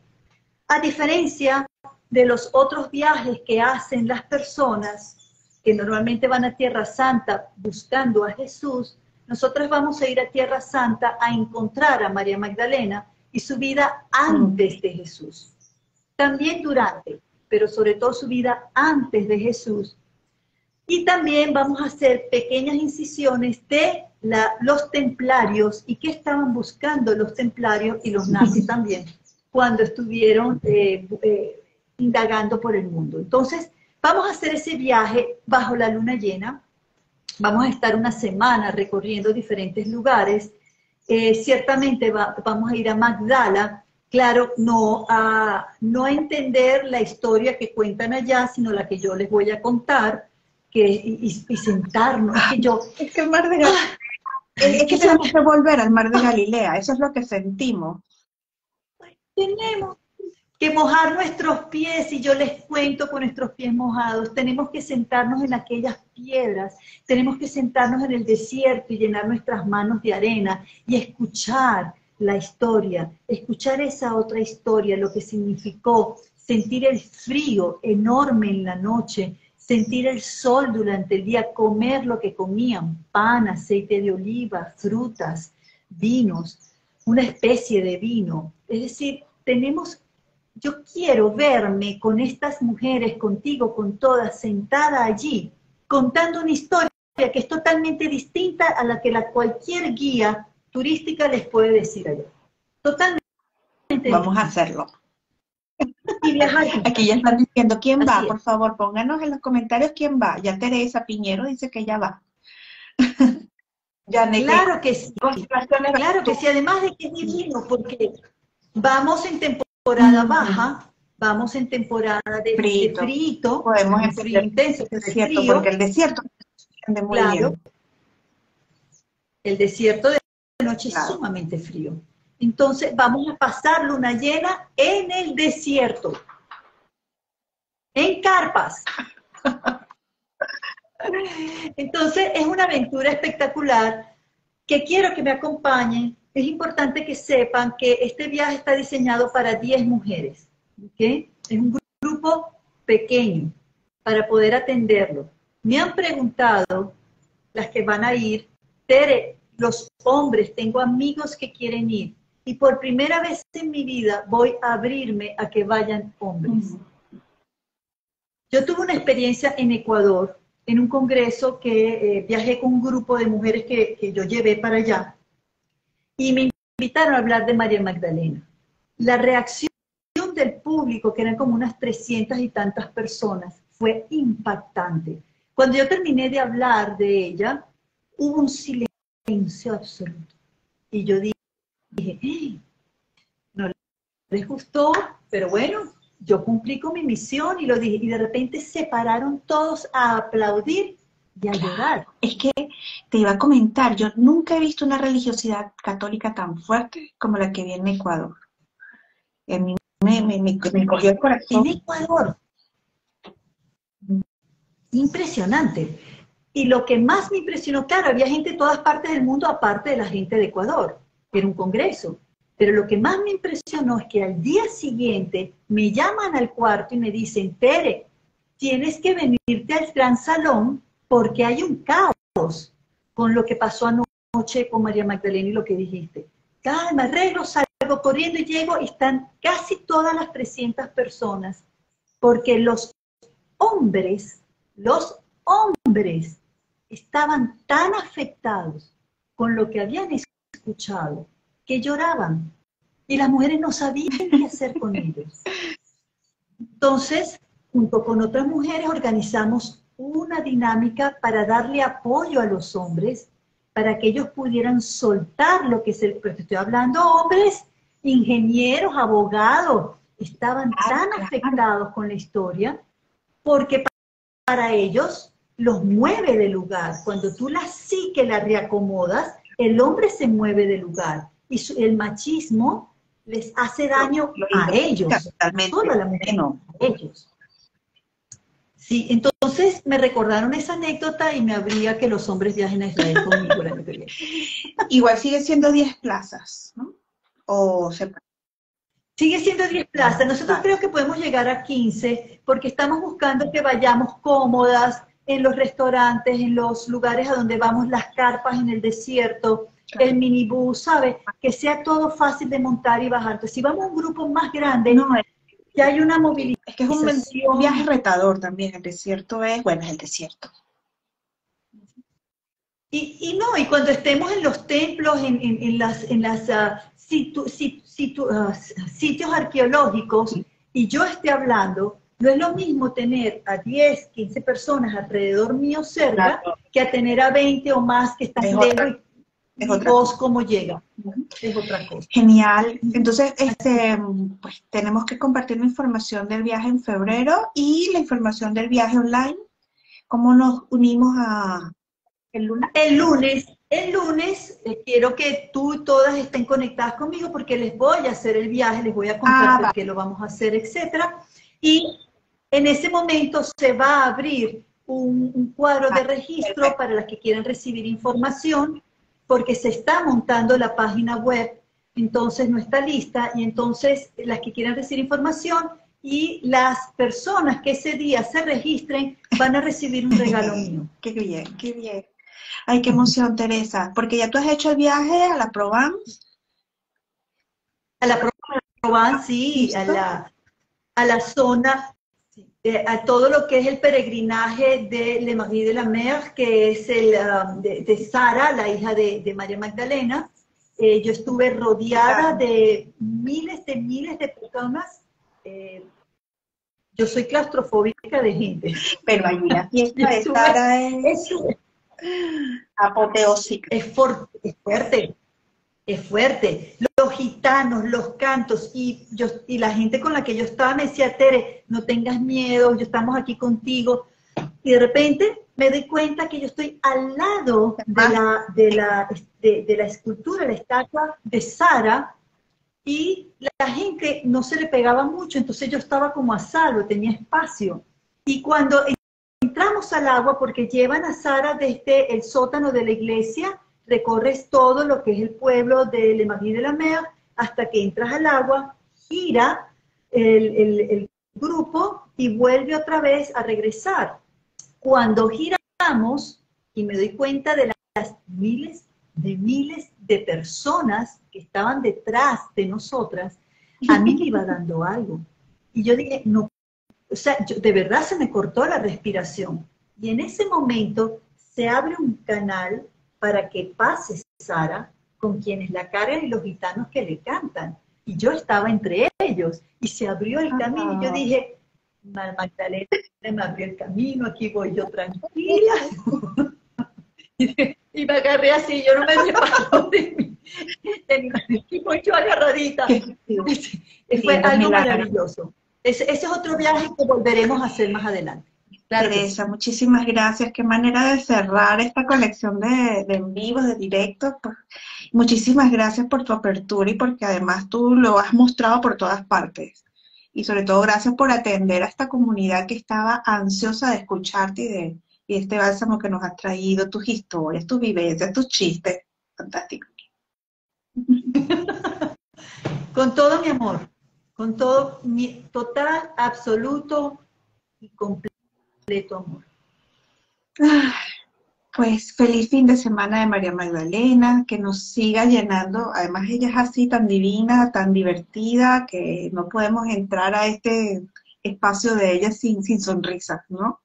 A diferencia de los otros viajes que hacen las personas que normalmente van a Tierra Santa buscando a Jesús, nosotros vamos a ir a Tierra Santa a encontrar a María Magdalena y su vida antes de Jesús. También durante, pero sobre todo su vida antes de Jesús. Y también vamos a hacer pequeñas incisiones de los templarios y qué estaban buscando los templarios y los nazis también cuando estuvieron indagando por el mundo. Entonces, vamos a hacer ese viaje bajo la luna llena. Vamos a estar una semana recorriendo diferentes lugares. Ciertamente vamos a ir a Magdala, claro, no a entender la historia que cuentan allá, sino la que yo les voy a contar, y sentarnos. Es que el mar de Galilea, es que tenemos que volver al mar de Galilea, eso es lo que sentimos. Tenemos que mojar nuestros pies, y yo les cuento con nuestros pies mojados, tenemos que sentarnos en aquellas piedras, tenemos que sentarnos en el desierto y llenar nuestras manos de arena y escuchar la historia, escuchar esa otra historia, lo que significó sentir el frío enorme en la noche, sentir el sol durante el día, comer lo que comían, pan, aceite de oliva, frutas, vinos, una especie de vino. Es decir, yo quiero verme con estas mujeres, contigo, con todas, sentada allí, contando una historia que es totalmente distinta a la que cualquier guía turística les puede decir allá. Totalmente. Vamos a hacerlo. Y viajar. Aquí ya están diciendo, ¿quién va? Por favor, pónganos en los comentarios quién va. Ya Teresa Piñero dice que ya va. Claro que sí. Claro que sí, además de que es divino, porque vamos en temporada baja, vamos en temporada de frío, podemos empezar intenso, el desierto, porque el desierto entiende muy bien. El desierto de noche es sumamente frío. Entonces vamos a pasar luna llena en el desierto, en carpas. Entonces es una aventura espectacular que quiero que me acompañen. Es importante que sepan que este viaje está diseñado para 10 mujeres, ¿okay? Es un grupo pequeño para poder atenderlo. Me han preguntado las que van a ir, Tere, los hombres, tengo amigos que quieren ir, y por primera vez en mi vida voy a abrirme a que vayan hombres. Yo tuve una experiencia en Ecuador, en un congreso que viajé con un grupo de mujeres que yo llevé para allá, y me invitaron a hablar de María Magdalena. La reacción del público, que eran como unas 300 y tantas personas, fue impactante. Cuando yo terminé de hablar de ella, hubo un silencio absoluto. Y yo dije, no les gustó, pero bueno, yo cumplí con mi misión y lo dije. Y de repente se pararon todos a aplaudir y a llorar. Es que te iba a comentar, yo nunca he visto una religiosidad católica tan fuerte como la que vi en Ecuador. A mí me cogió el corazón. En Ecuador. Impresionante. Y lo que más me impresionó, claro, había gente de todas partes del mundo, aparte de la gente de Ecuador, que era un congreso. Pero lo que más me impresionó es que al día siguiente me llaman al cuarto y me dicen, Tere, tienes que venirte al gran salón porque hay un caos con lo que pasó anoche con María Magdalena y lo que dijiste. Calma, arreglo, salgo corriendo y llego y están casi todas las 300 personas, porque los hombres estaban tan afectados con lo que habían escuchado que lloraban y las mujeres no sabían qué hacer con ellos. Entonces, junto con otras mujeres organizamos una dinámica para darle apoyo a los hombres, para que ellos pudieran soltar lo que es el... Pero te estoy hablando, hombres, ingenieros, abogados, estaban tan afectados con la historia, porque para ellos los mueve del lugar. Cuando tú la psique la reacomodas, el hombre se mueve del lugar. Y el machismo les hace daño a ellos. Totalmente. Toda la mujer, no, a ellos. Sí, entonces me recordaron esa anécdota y me habría que los hombres viajen a Israel conmigo el año que viene. Igual sigue siendo 10 plazas, ¿no? O se... Sigue siendo 10 plazas. Nosotros creo que podemos llegar a 15 porque estamos buscando que vayamos cómodas en los restaurantes, en los lugares a donde vamos, las carpas en el desierto, el minibús, ¿sabes? Que sea todo fácil de montar y bajar. Entonces, si vamos a un grupo más grande, no, ya hay una movilidad. Es que es un viaje retador también. El desierto es, bueno, es el desierto. Y cuando estemos en los templos, en las sitios arqueológicos, y yo esté hablando, no es lo mismo tener a 10, 15 personas alrededor mío cerca, claro, que a tener a 20 o más que están lejos y vos cómo llega. Es otra cosa. Genial. Entonces, pues tenemos que compartir la información del viaje en febrero y la información del viaje online. ¿Cómo nos unimos a el lunes? El lunes quiero que tú y todas estén conectadas conmigo porque les voy a hacer el viaje, les voy a contar por qué lo vamos a hacer, etcétera. Y en ese momento se va a abrir un cuadro de registro para las que quieran recibir información, porque se está montando la página web, entonces no está lista, y entonces las que quieran recibir información y las personas que ese día se registren van a recibir un regalo mío. Qué bien, qué bien. Ay, qué emoción, Teresa, porque ya tú has hecho el viaje a la Provence. A la Provence, sí, a la zona, a todo lo que es el peregrinaje de Le Marie de la Mer, que es de Sara, la hija de María Magdalena. Yo estuve rodeada de miles de personas. Yo soy claustrofóbica de gente. Pero allí la fiesta de Sara es apoteósica. Es fuerte. Es fuerte. Los gitanos, los cantos, y la gente con la que yo estaba me decía, Tere, no tengas miedo, yo estamos aquí contigo. Y de repente me doy cuenta que yo estoy al lado de la escultura, la estatua de Sara, y la gente no se le pegaba mucho, entonces yo estaba como a salvo, tenía espacio. Y cuando entramos al agua, porque llevan a Sara desde el sótano de la iglesia, recorres todo lo que es el pueblo de Le Marie de la Mer, hasta que entras al agua, gira el grupo y vuelve otra vez a regresar. Cuando giramos, y me doy cuenta de las miles de personas que estaban detrás de nosotras, a mí me iba dando algo. Y yo dije, no, o sea, de verdad se me cortó la respiración. Y en ese momento se abre un canal para que pase Sara con quienes la cargan y los gitanos que le cantan. Y yo estaba entre ellos, y se abrió el camino, y yo dije, Magdalena me abrió el camino, aquí voy yo tranquila. Y me agarré así, yo no me separo de mí. Y voy yo agarradita. Fue algo maravilloso. Ese es otro viaje que volveremos a hacer más adelante. Claro, Teresa, muchísimas gracias. Qué manera de cerrar esta colección de en vivos, de directos. Pues, Muchísimas gracias por tu apertura y porque además tú lo has mostrado por todas partes. Y sobre todo gracias por atender a esta comunidad que estaba ansiosa de escucharte y de este bálsamo que nos has traído, tus historias, tus vivencias, tus chistes. Fantástico. Con todo mi amor, con todo mi total, absoluto y completo amor. Pues feliz fin de semana de María Magdalena, que nos siga llenando. Además ella es así tan divina, tan divertida, que no podemos entrar a este espacio de ella sin sonrisas, ¿no?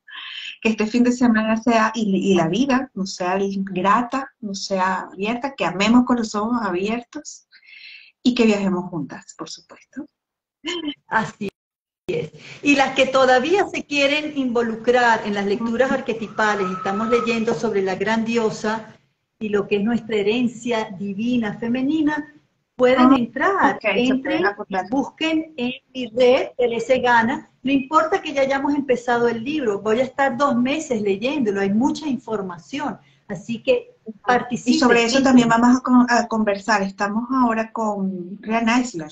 Que este fin de semana sea, y la vida nos sea grata, nos sea abierta, que amemos con los ojos abiertos y que viajemos juntas, por supuesto. Así es. Y las que todavía se quieren involucrar en las lecturas arquetipales, estamos leyendo sobre la gran diosa y lo que es nuestra herencia divina femenina, pueden entrar, Ok, se pueden entren, apuntar. busquen en mi red, Teresa Gana. No importa que ya hayamos empezado el libro, voy a estar 2 meses leyéndolo, hay mucha información, así que Y sobre participen, eso también entren. vamos a conversar. Estamos ahora con Rian Eisler.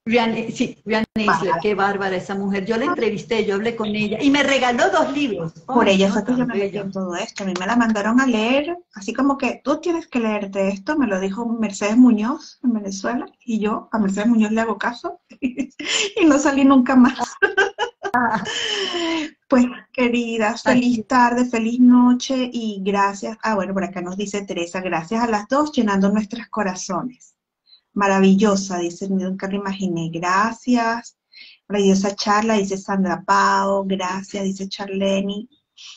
Rian Eisler, Vale. qué bárbara esa mujer. Yo la entrevisté, yo hablé con ella y me regaló 2 libros. Por Ay, ella no, fue que yo tan me metí bella. en todo esto. A mí me la mandaron a leer, así como que tú tienes que leerte esto, me lo dijo Mercedes Muñoz en Venezuela, y yo a Mercedes Muñoz le hago caso, y no salí nunca más. Pues, queridas, Así, feliz tarde, feliz noche, y gracias. Ah, bueno, por acá nos dice Teresa, gracias a las dos, llenando nuestros corazones. Maravillosa, dice, nunca lo imaginé, gracias. Maravillosa charla, dice Sandra Pao, gracias, dice Charlene.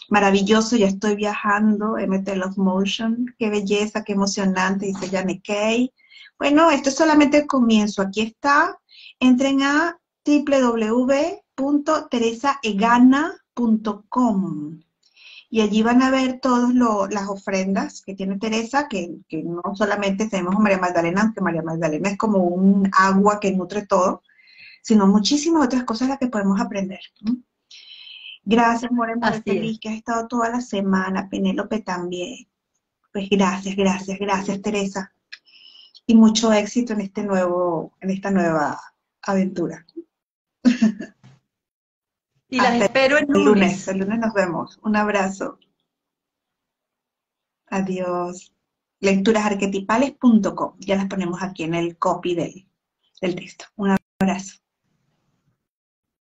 Maravilloso, ya estoy viajando, MT Love Motion, qué belleza, qué emocionante, dice Jane Kay. Bueno, esto es solamente el comienzo, aquí está, entren a www.teresaegana.com y allí van a ver todas las ofrendas que tiene Teresa, que no solamente tenemos a María Magdalena, aunque María Magdalena es como un agua que nutre todo, sino muchísimas otras cosas las que podemos aprender, ¿no? Gracias, More, More así es. Feliz, que has estado toda la semana, Penélope también. Pues gracias, gracias, gracias, Teresa. Y mucho éxito en esta nueva aventura. Y las Hasta espero el lunes nos vemos. Un abrazo. Adiós. Lecturasarquetipales.com. Ya las ponemos aquí en el copy del texto. Un abrazo.